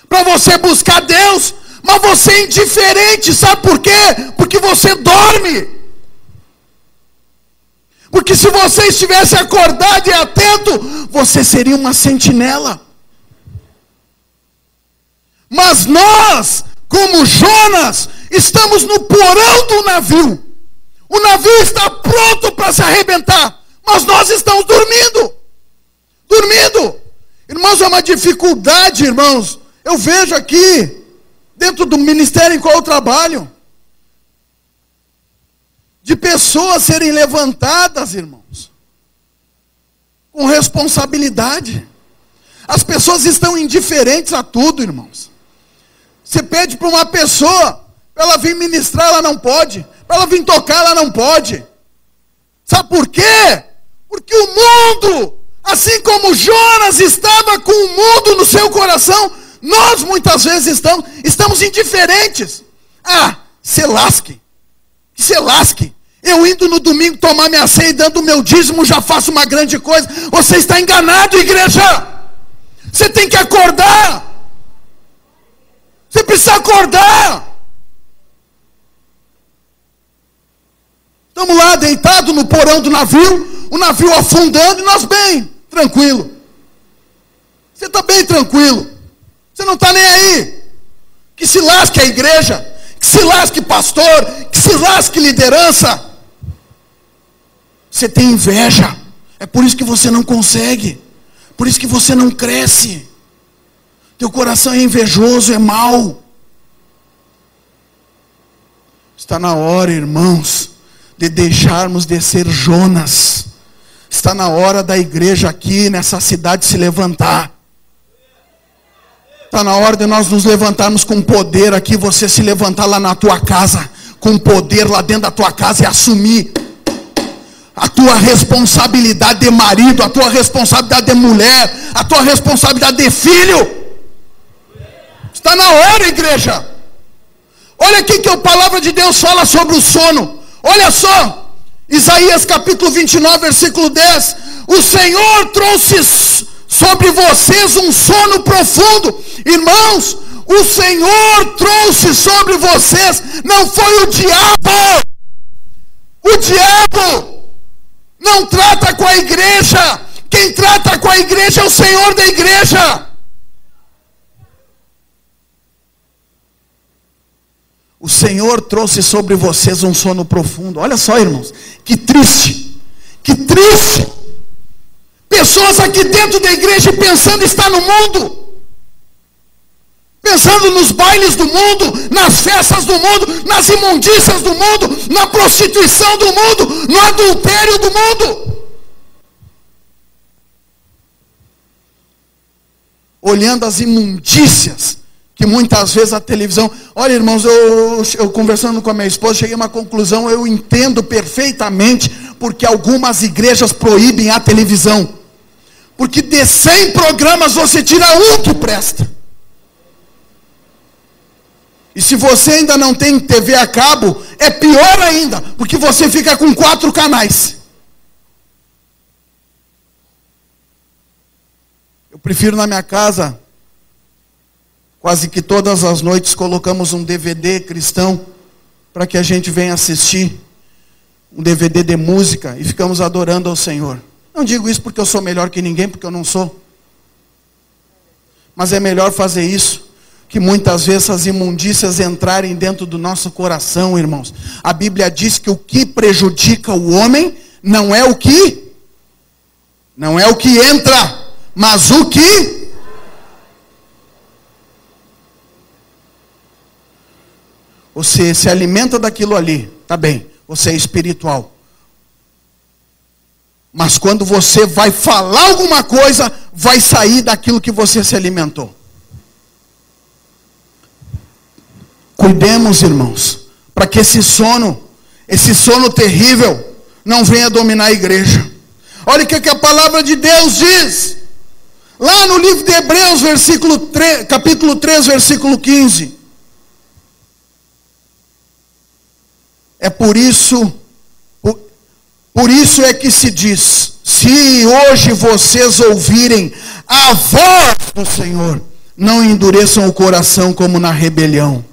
para você buscar Deus. Mas você é indiferente, sabe por quê? Porque você dorme. Porque se você estivesse acordado e atento, você seria uma sentinela. Mas nós, como Jonas, estamos no porão do navio. O navio está pronto para se arrebentar, mas nós estamos dormindo. Dormindo. Irmãos, é uma dificuldade, irmãos. Eu vejo aqui, dentro do ministério em qual eu trabalho, de pessoas serem levantadas, irmãos, com responsabilidade. As pessoas estão indiferentes a tudo, irmãos. Você pede para uma pessoa, para ela vir ministrar, ela não pode. Para ela vir tocar, ela não pode. Sabe por quê? Porque o mundo, assim como Jonas estava com o mundo no seu coração, nós muitas vezes estamos indiferentes. Ah, se lasque. Se lasque. Eu indo no domingo tomar minha ceia e dando o meu dízimo, já faço uma grande coisa. Você está enganado, igreja. Você tem que acordar. Você precisa acordar. Estamos lá deitados no porão do navio, o navio afundando e nós bem, tranquilo. Você está bem tranquilo. Você não está nem aí. Que se lasque a igreja, que se lasque pastor, que se lasque liderança. Você tem inveja. É por isso que você não consegue. Por isso que você não cresce. Teu coração é invejoso, é mau. Está na hora, irmãos, de deixarmos de ser Jonas. Está na hora da igreja aqui nessa cidade se levantar. Está na hora de nós nos levantarmos com poder aqui. Você se levantar lá na tua casa, com poder lá dentro da tua casa e assumir a tua responsabilidade de marido, a tua responsabilidade de mulher, a tua responsabilidade de filho. Está na hora, igreja. Olha aqui que a palavra de Deus fala sobre o sono. Olha só, Isaías capítulo 29, versículo 10. O Senhor trouxe sobre vocês um sono profundo. Irmãos, o Senhor trouxe sobre vocês, não foi o diabo. O diabo não trata com a igreja. Quem trata com a igreja é o Senhor da igreja. O Senhor trouxe sobre vocês um sono profundo. Olha só, irmãos, que triste. Que triste. Pessoas aqui dentro da igreja pensando estar no mundo. Pensando nos bailes do mundo, nas festas do mundo, nas imundícias do mundo, na prostituição do mundo, no adultério do mundo. Olhando as imundícias que muitas vezes a televisão... Olha, irmãos, eu conversando com a minha esposa, cheguei a uma conclusão. Eu entendo perfeitamente porque algumas igrejas proíbem a televisão. Porque de 100 programas você tira um que presta. E se você ainda não tem TV a cabo, é pior ainda, porque você fica com 4 canais. Eu prefiro na minha casa, quase que todas as noites colocamos um DVD cristão para que a gente venha assistir, um DVD de música, e ficamos adorando ao Senhor. Não digo isso porque eu sou melhor que ninguém, porque eu não sou. Mas é melhor fazer isso, que muitas vezes as imundícias entrarem dentro do nosso coração, irmãos. A Bíblia diz que o que prejudica o homem não é o que entra, mas o que... Você se alimenta daquilo ali, tá bem, você é espiritual. Mas quando você vai falar alguma coisa, vai sair daquilo que você se alimentou. Cuidemos, irmãos, para que esse sono terrível, não venha dominar a igreja. Olha o que a palavra de Deus diz. Lá no livro de Hebreus, capítulo 3, versículo 15. É por isso é que se diz, se hoje vocês ouvirem a voz do Senhor, não endureçam o coração como na rebelião.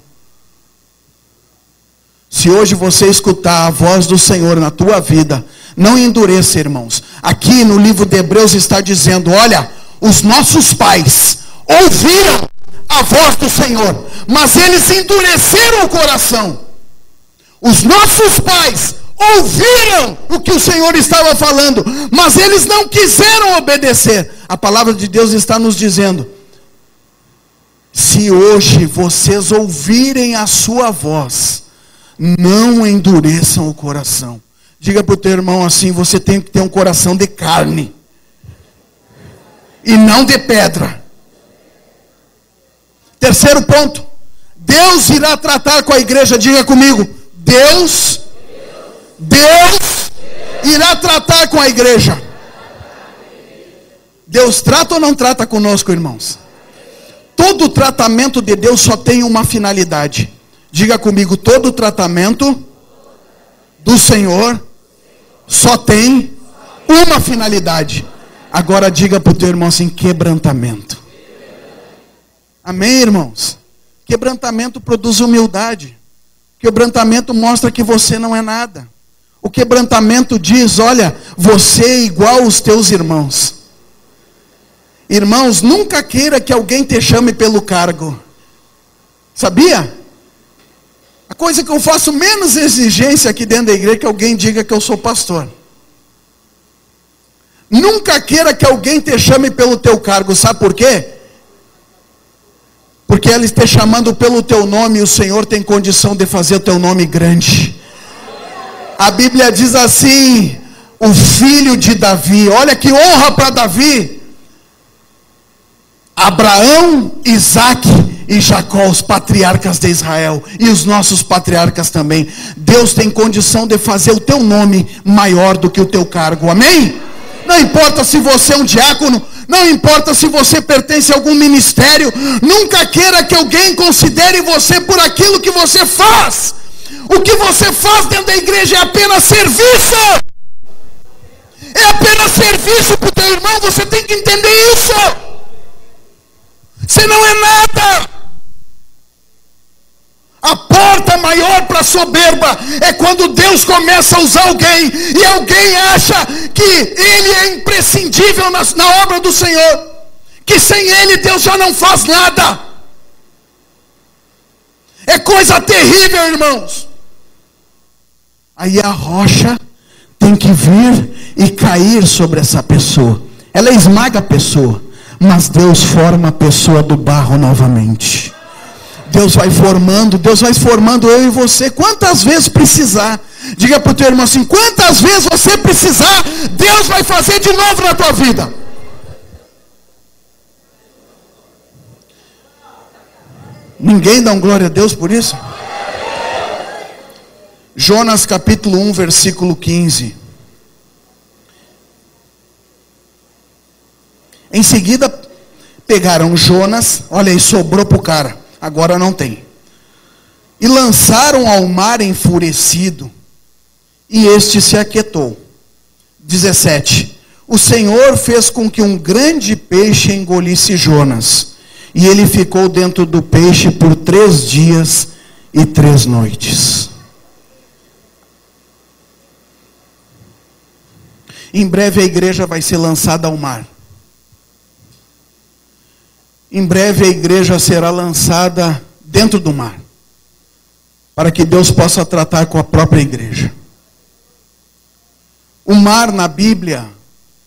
Se hoje você escutar a voz do Senhor na tua vida, não endureça, irmãos. Aqui no livro de Hebreus está dizendo, olha, os nossos pais ouviram a voz do Senhor, mas eles endureceram o coração. Os nossos pais ouviram o que o Senhor estava falando, mas eles não quiseram obedecer. A palavra de Deus está nos dizendo, se hoje vocês ouvirem a sua voz, não endureçam o coração. Diga para o teu irmão assim, você tem que ter um coração de carne, e não de pedra. Terceiro ponto, Deus irá tratar com a igreja, diga comigo, Deus irá tratar com a igreja. Deus trata ou não trata conosco, irmãos? Todo tratamento de Deus só tem uma finalidade. Diga comigo, todo tratamento do Senhor só tem uma finalidade. Agora diga para o teu irmão assim, quebrantamento. Amém, irmãos? Quebrantamento produz humildade. Quebrantamento mostra que você não é nada. O quebrantamento diz, olha, você é igual aos teus irmãos. Irmãos, nunca queira que alguém te chame pelo cargo. Sabia? A coisa que eu faço menos exigência aqui dentro da igreja é que alguém diga que eu sou pastor. Nunca queira que alguém te chame pelo teu cargo. Sabe por quê? Porque ela está chamando pelo teu nome, e o Senhor tem condição de fazer o teu nome grande. A Bíblia diz assim: o filho de Davi, olha que honra para Davi. Abraão, Isaque e Jacó, os patriarcas de Israel, e os nossos patriarcas também. Deus tem condição de fazer o teu nome maior do que o teu cargo, amém? Não importa se você é um diácono, não importa se você pertence a algum ministério, nunca queira que alguém considere você por aquilo que você faz. O que você faz dentro da igreja é apenas serviço. É apenas serviço para o teu irmão, você tem que entender isso. Você não é nada. A porta maior para a soberba é quando Deus começa a usar alguém e alguém acha que ele é imprescindível na obra do Senhor, que sem ele Deus já não faz nada. É coisa terrível, irmãos. Aí a rocha tem que vir e cair sobre essa pessoa. Ela esmaga a pessoa, mas Deus forma a pessoa do barro novamente. Deus vai formando eu e você, quantas vezes precisar. Diga para o teu irmão assim: quantas vezes você precisar, Deus vai fazer de novo na tua vida. Ninguém dá um glória a Deus por isso? Jonas capítulo 1, versículo 15. Em seguida pegaram Jonas, olha aí, sobrou para o cara. Agora não tem. E lançaram ao mar enfurecido, e este se aquietou. 17. O Senhor fez com que um grande peixe engolisse Jonas, e ele ficou dentro do peixe por 3 dias e 3 noites. Em breve a igreja vai ser lançada ao mar. Em breve a igreja será lançada dentro do mar, para que Deus possa tratar com a própria igreja. O mar na Bíblia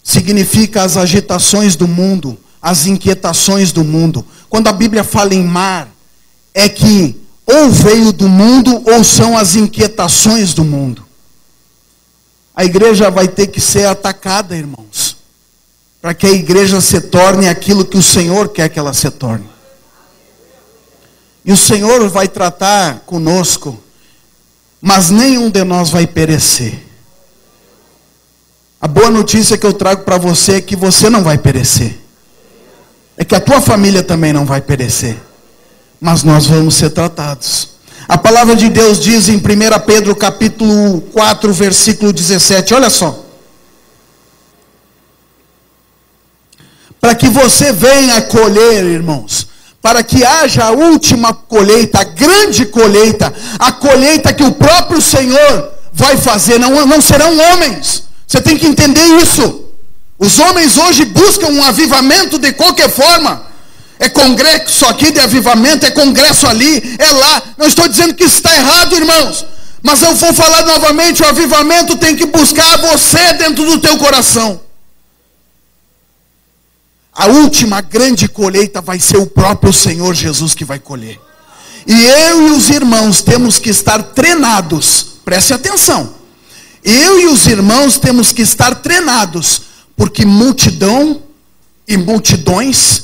significa as agitações do mundo, as inquietações do mundo. Quando a Bíblia fala em mar, é que ou veio do mundo ou são as inquietações do mundo. A igreja vai ter que ser atacada, irmãos, para que a igreja se torne aquilo que o Senhor quer que ela se torne. E o Senhor vai tratar conosco, mas nenhum de nós vai perecer. A boa notícia que eu trago para você é que você não vai perecer. É que a tua família também não vai perecer. Mas nós vamos ser tratados. A palavra de Deus diz em 1 Pedro capítulo 4, versículo 17, olha só. Para que você venha colher, irmãos, para que haja a última colheita, a grande colheita, a colheita que o próprio Senhor vai fazer, não serão homens. Você tem que entender isso. Os homens hoje buscam um avivamento de qualquer forma. É congresso aqui de avivamento, é congresso ali, é lá. Não estou dizendo que isso está errado, irmãos, mas eu vou falar novamente, o avivamento tem que buscar você dentro do teu coração. A última grande colheita vai ser o próprio Senhor Jesus que vai colher. E eu e os irmãos temos que estar treinados. Preste atenção. Eu e os irmãos temos que estar treinados. Porque multidão e multidões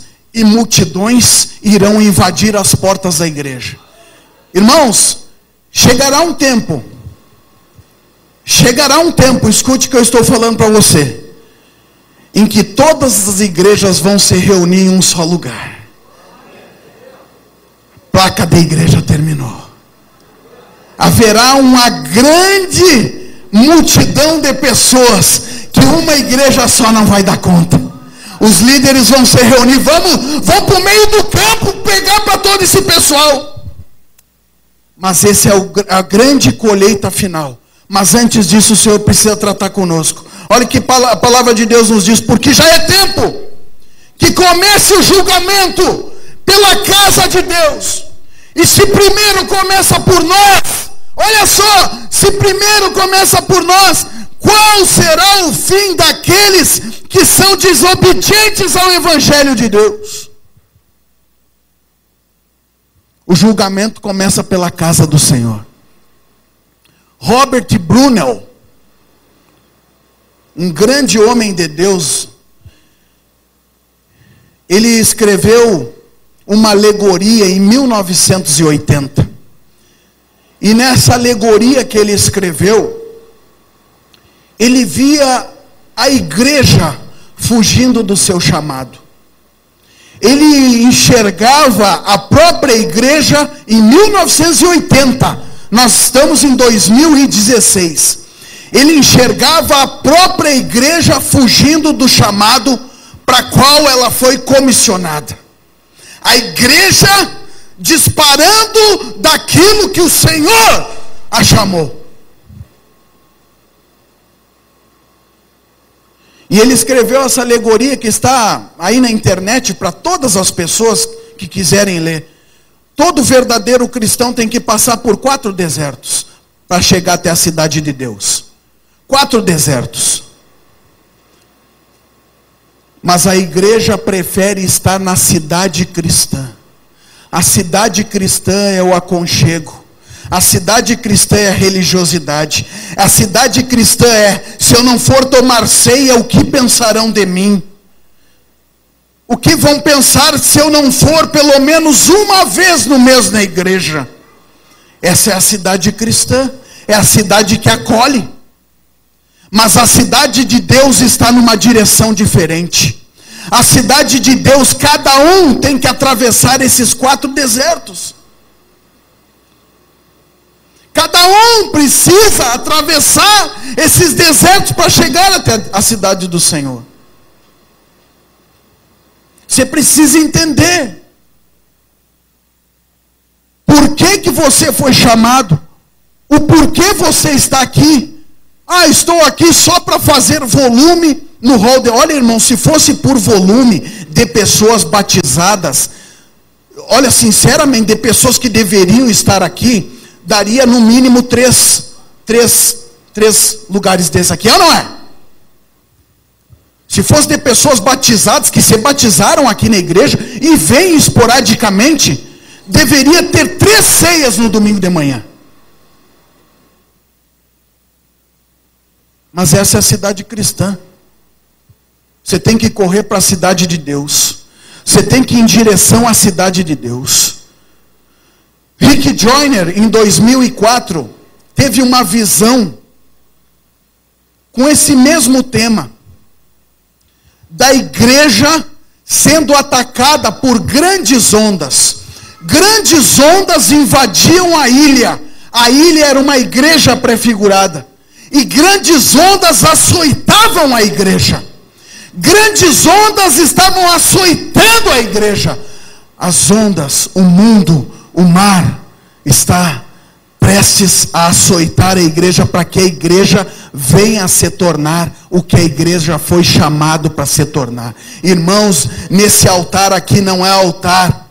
irão invadir as portas da igreja. Irmãos, chegará um tempo, escute o que eu estou falando para você, em que todas as igrejas vão se reunir em um só lugar. A placa da igreja terminou. Haverá uma grande multidão de pessoas que uma igreja só não vai dar conta. Os líderes vão se reunir, vão para o meio do campo pegar para todo esse pessoal. Mas esse é a grande colheita final. Mas antes disso o Senhor precisa tratar conosco. Olha que a palavra de Deus nos diz, porque já é tempo que comece o julgamento pela casa de Deus. E se primeiro começa por nós, olha só, se primeiro começa por nós, qual será o fim daqueles que são desobedientes ao Evangelho de Deus? O julgamento começa pela casa do Senhor. Robert Brunel, um grande homem de Deus, ele escreveu uma alegoria em 1980. E nessa alegoria que ele escreveu, ele via a igreja fugindo do seu chamado. Ele enxergava a própria igreja em 1980. Nós estamos em 2016. Ele enxergava a própria igreja fugindo do chamado para qual ela foi comissionada. A igreja disparando daquilo que o Senhor a chamou. E ele escreveu essa alegoria que está aí na internet para todas as pessoas que quiserem ler. Todo verdadeiro cristão tem que passar por 4 desertos para chegar até a cidade de Deus. 4 desertos. Mas a igreja prefere estar na cidade cristã. A cidade cristã é o aconchego. A cidade cristã é a religiosidade. A cidade cristã é: se eu não for tomar ceia, o que pensarão de mim? O que vão pensar se eu não for pelo menos uma vez no mês na igreja? Essa é a cidade cristã. É a cidade que acolhe. Mas a cidade de Deus está numa direção diferente. A cidade de Deus, cada um tem que atravessar esses 4 desertos. Cada um precisa atravessar esses desertos para chegar até a cidade do Senhor. Você precisa entender por que você foi chamado, o porquê você está aqui. Ah, estou aqui só para fazer volume no hall de... Olha, irmão, se fosse por volume de pessoas batizadas, olha, sinceramente, de pessoas que deveriam estar aqui, daria no mínimo 3 lugares desses aqui, ou não é? Se fosse de pessoas batizadas, que se batizaram aqui na igreja, e vêm esporadicamente, deveria ter 3 ceias no domingo de manhã. Mas essa é a cidade cristã. Você tem que correr para a cidade de Deus. Você tem que ir em direção à cidade de Deus. Rick Joyner, em 2004, teve uma visão com esse mesmo tema, da igreja sendo atacada por grandes ondas. Grandes ondas invadiam a ilha. A ilha era uma igreja prefigurada. E grandes ondas açoitavam a igreja. Grandes ondas estavam açoitando a igreja. As ondas, o mundo, o mar está prestes a açoitar a igreja, para que a igreja venha a se tornar o que a igreja foi chamado para se tornar. Irmãos, nesse altar aqui não é altar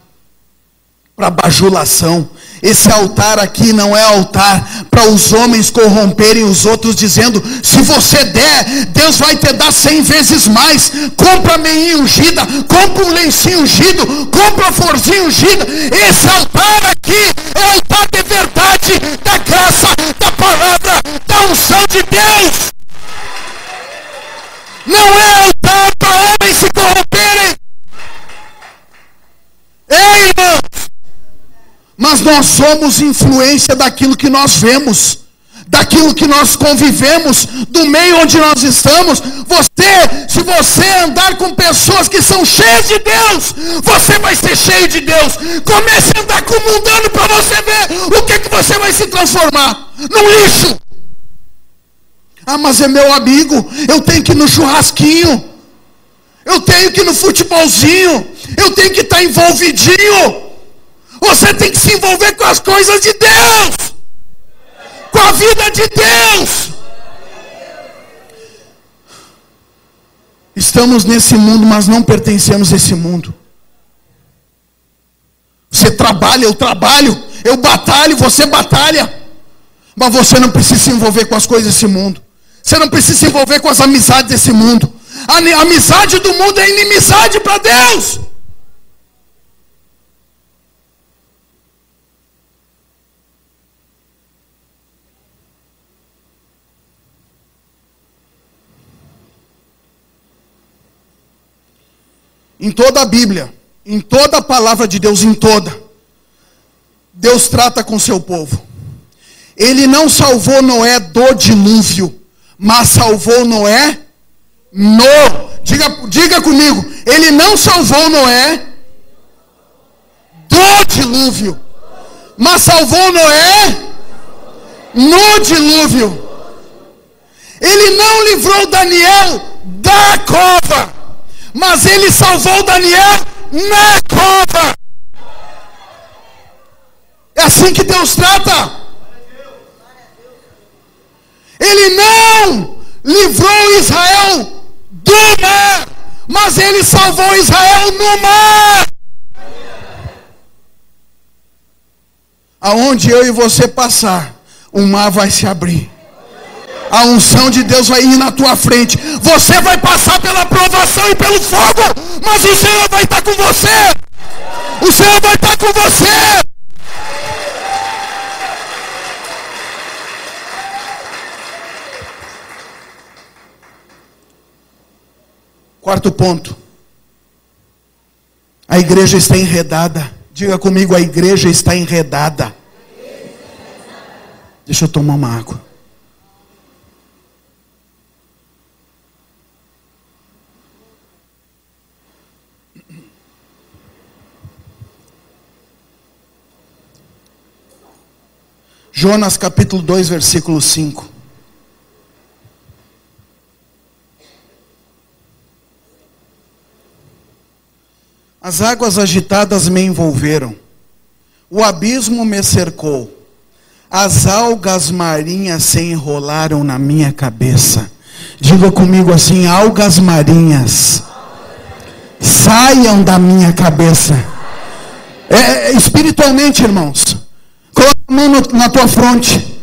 para bajulação. Esse altar aqui não é altar para os homens corromperem os outros, dizendo: se você der, Deus vai te dar 100 vezes mais. Compra meinha ungida, compra um lencinho ungido, compra florzinha ungida. Esse altar aqui é o altar de verdade, da graça, da palavra, da unção de Deus. Não é altar para homens se corromperem. Ei, irmãos! Mas nós somos influência daquilo que nós vemos, daquilo que nós convivemos, do meio onde nós estamos. Se você andar com pessoas que são cheias de Deus, você vai ser cheio de Deus. Comece a andar com o mundano para você ver o que você vai se transformar. Num lixo. Ah, mas é meu amigo, eu tenho que ir no churrasquinho, eu tenho que ir no futebolzinho, eu tenho que estar envolvidinho. Você tem que se envolver com as coisas de Deus, com a vida de Deus. Estamos nesse mundo, mas não pertencemos a esse mundo. Você trabalha, eu trabalho, eu batalho, você batalha. Mas você não precisa se envolver com as coisas desse mundo. Você não precisa se envolver com as amizades desse mundo. A amizade do mundo é inimizade para Deus. Em toda a Bíblia, em toda a palavra de Deus, em toda, Deus trata com seu povo. Ele não salvou Noé do dilúvio, mas salvou Noé diga comigo, ele não salvou Noé do dilúvio, mas salvou Noé no dilúvio. Ele não livrou Daniel da cova, mas ele salvou Daniel na cova. É assim que Deus trata. Ele não livrou Israel do mar, mas ele salvou Israel no mar. Aonde eu e você passar, o mar vai se abrir. A unção de Deus vai ir na tua frente. Você vai passar pela provação e pelo fogo, mas o Senhor vai estar com você. O Senhor vai estar com você. Quarto ponto. A igreja está enredada. Diga comigo, a igreja está enredada. Deixa eu tomar uma água. Jonas capítulo 2, versículo 5. As águas agitadas me envolveram, o abismo me cercou, as algas marinhas se enrolaram na minha cabeça. Diga comigo assim, algas marinhas, saiam da minha cabeça. Espiritualmente, irmãos, coloca a mão na tua fronte,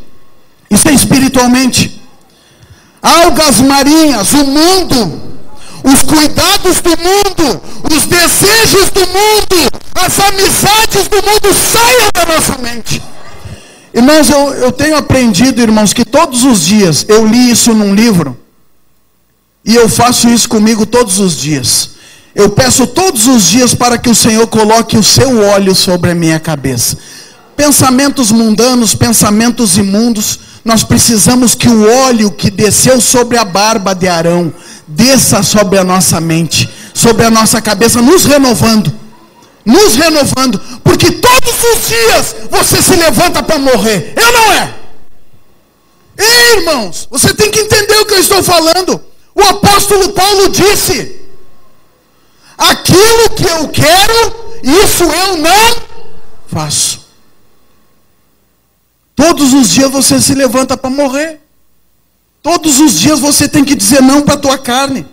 isso é espiritualmente. Algas marinhas, o mundo, os cuidados do mundo, os desejos do mundo, as amizades do mundo saiam da nossa mente. Irmãos, eu tenho aprendido, irmãos, que todos os dias, eu li isso num livro, e eu faço isso comigo todos os dias. Eu peço todos os dias para que o Senhor coloque o seu óleo sobre a minha cabeça. Pensamentos mundanos, pensamentos imundos, nós precisamos que o óleo que desceu sobre a barba de Arão desça sobre a nossa mente, sobre a nossa cabeça, nos renovando, porque todos os dias você se levanta para morrer, não é? Ei, irmãos, você tem que entender o que eu estou falando. O apóstolo Paulo disse: aquilo que eu quero, isso eu não faço. Todos os dias você se levanta para morrer. Todos os dias você tem que dizer não para a tua carne.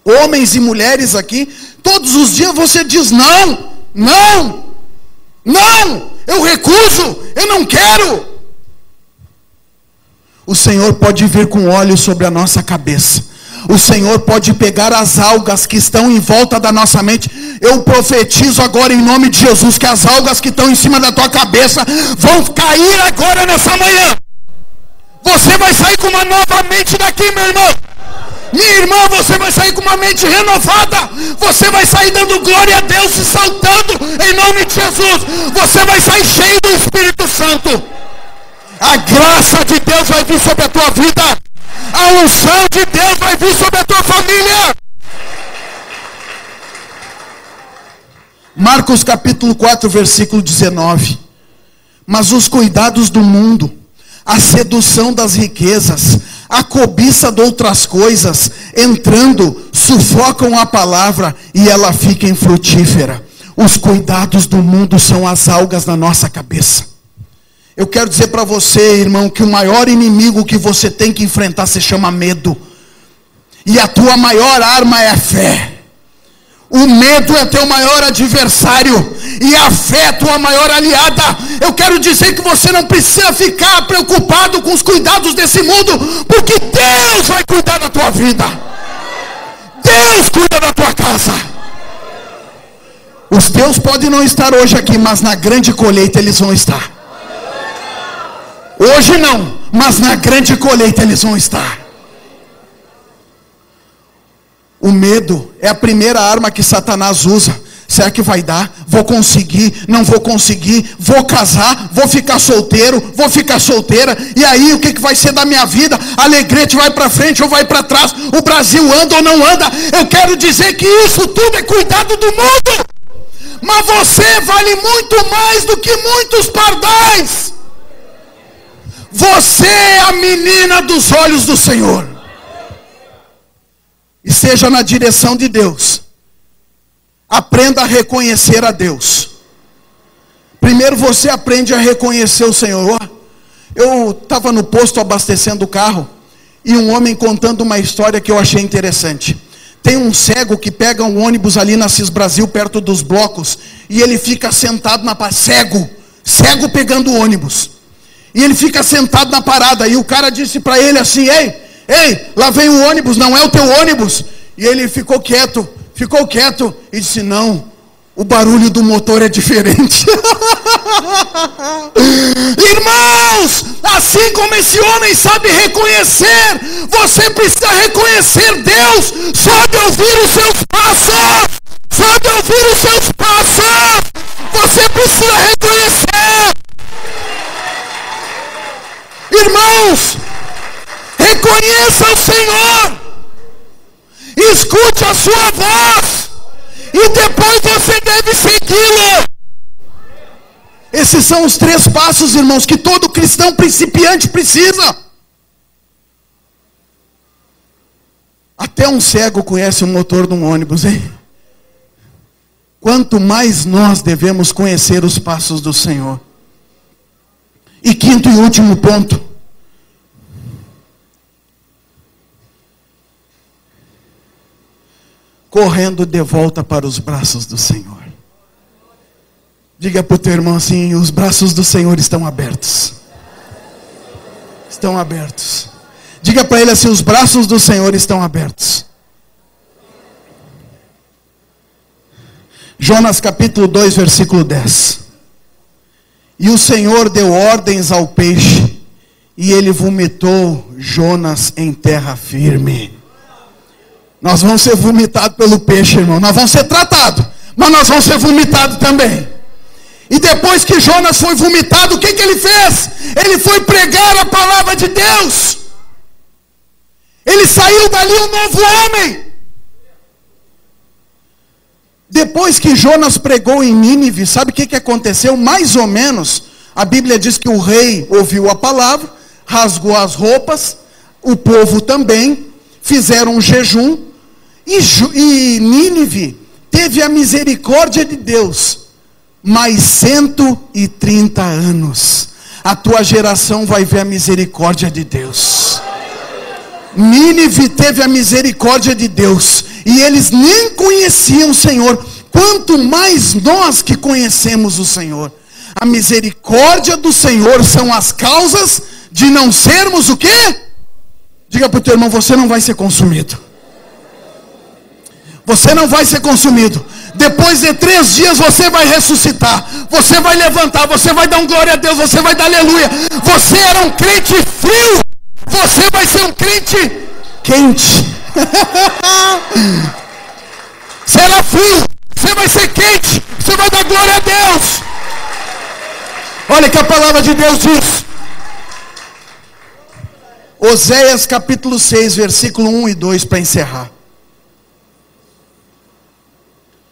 Homens e mulheres aqui, todos os dias você diz não, eu recuso, eu não quero. O Senhor pode vir com óleo sobre a nossa cabeça. O Senhor pode pegar as algas que estão em volta da nossa mente. Eu profetizo agora em nome de Jesus que as algas que estão em cima da tua cabeça vão cair agora nessa manhã. Você vai sair com uma nova mente daqui, meu irmão. Minha irmã, você vai sair com uma mente renovada. Você vai sair dando glória a Deus e saltando em nome de Jesus. Você vai sair cheio do Espírito Santo. A graça de Deus vai vir sobre a tua vida. A unção de Deus vai vir sobre a tua família. Marcos capítulo 4, versículo 19. Mas os cuidados do mundo, a sedução das riquezas, a cobiça de outras coisas, entrando, sufocam a palavra e ela fica infrutífera. Os cuidados do mundo são as algas na nossa cabeça. Eu quero dizer para você, irmão, que o maior inimigo que você tem que enfrentar se chama medo. E a tua maior arma é a fé. O medo é teu maior adversário e a fé é tua maior aliada. Eu quero dizer que você não precisa ficar preocupado com os cuidados desse mundo, porque Deus vai cuidar da tua vida. Deus cuida da tua casa. Os teus podem não estar hoje aqui, mas na grande colheita eles vão estar. Hoje não, mas na grande colheita eles vão estar. O medo é a primeira arma que Satanás usa. Será que vai dar? Vou conseguir? Não vou conseguir? Vou casar? Vou ficar solteiro? Vou ficar solteira? E aí, o que vai ser da minha vida? A Alegrete vai para frente ou vai para trás? O Brasil anda ou não anda? Eu quero dizer que isso tudo é cuidado do mundo. Mas você vale muito mais do que muitos pardais. Você é a menina dos olhos do Senhor. E seja na direção de Deus. Aprenda a reconhecer a Deus. Primeiro você aprende a reconhecer o Senhor. Eu estava no posto abastecendo o carro, e um homem contando uma história que eu achei interessante. Tem um cego que pega um ônibus ali na Cis Brasil, perto dos blocos, e ele fica sentado na parada, cego pegando o ônibus. E ele fica sentado na parada, e o cara disse para ele assim: ei, lá vem o ônibus, não é o teu ônibus. E ele ficou quieto e disse: não, o barulho do motor é diferente. Irmãos, assim como esse homem sabe reconhecer, você precisa reconhecer Deus. Sabe ouvir os seus passos. Você precisa reconhecer. Irmãos, reconheça o Senhor. Escute a sua voz. E depois você deve segui-lo. Esses são os 3 passos, irmãos, que todo cristão principiante precisa. Até um cego conhece o motor de um ônibus, hein? Quanto mais nós devemos conhecer os passos do Senhor. E quinto e último ponto. Correndo de volta para os braços do Senhor. Diga para o teu irmão assim: os braços do Senhor estão abertos. Estão abertos. Diga para ele assim: os braços do Senhor estão abertos. Jonas capítulo 2, versículo 10. E o Senhor deu ordens ao peixe, e ele vomitou Jonas em terra firme. Nós vamos ser vomitados pelo peixe, irmão. Nós vamos ser tratados, mas nós vamos ser vomitados também. E depois que Jonas foi vomitado, o que ele fez? Ele foi pregar a palavra de Deus. Ele saiu dali um novo homem. Depois que Jonas pregou em Nínive, sabe o que aconteceu? Mais ou menos, a Bíblia diz que o rei ouviu a palavra, rasgou as roupas, o povo também, fizeram um jejum, e Nínive teve a misericórdia de Deus. Mais 130 anos, a tua geração vai ver a misericórdia de Deus. Nínive teve a misericórdia de Deus, e eles nem conheciam o Senhor. Quanto mais nós que conhecemos o Senhor. A misericórdia do Senhor são as causas de não sermos o quê? Diga para o teu irmão: você não vai ser consumido. Você não vai ser consumido. Depois de 3 dias você vai ressuscitar. Você vai levantar, você vai dar um glória a Deus, você vai dar aleluia. Você era um crente frio, você vai ser um crente quente. Você era frio, você vai ser quente, você vai dar glória a Deus. Olha que a palavra de Deus diz. Oséias capítulo 6, versículo 1 e 2, para encerrar.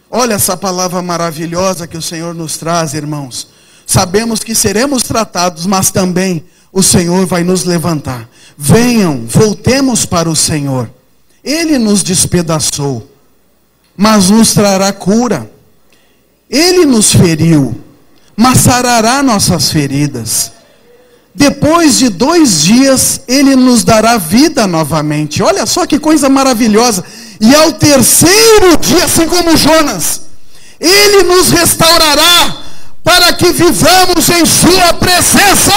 Olha essa palavra maravilhosa que o Senhor nos traz, irmãos. Sabemos que seremos tratados, mas também o Senhor vai nos levantar. Venham, voltemos para o Senhor. Ele nos despedaçou, mas nos trará cura. Ele nos feriu, mas sarará nossas feridas. Depois de 2 dias, Ele nos dará vida novamente. Olha só que coisa maravilhosa. E ao 3º dia, assim como Jonas, Ele nos restaurará para que vivamos em sua presença.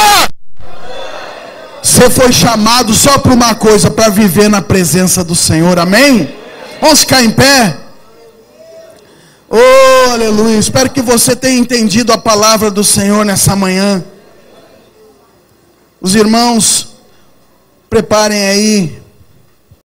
Você foi chamado só para uma coisa: para viver na presença do Senhor. Amém? Vamos ficar em pé? Oh, aleluia. Espero que você tenha entendido a palavra do Senhor nessa manhã. Os irmãos, preparem aí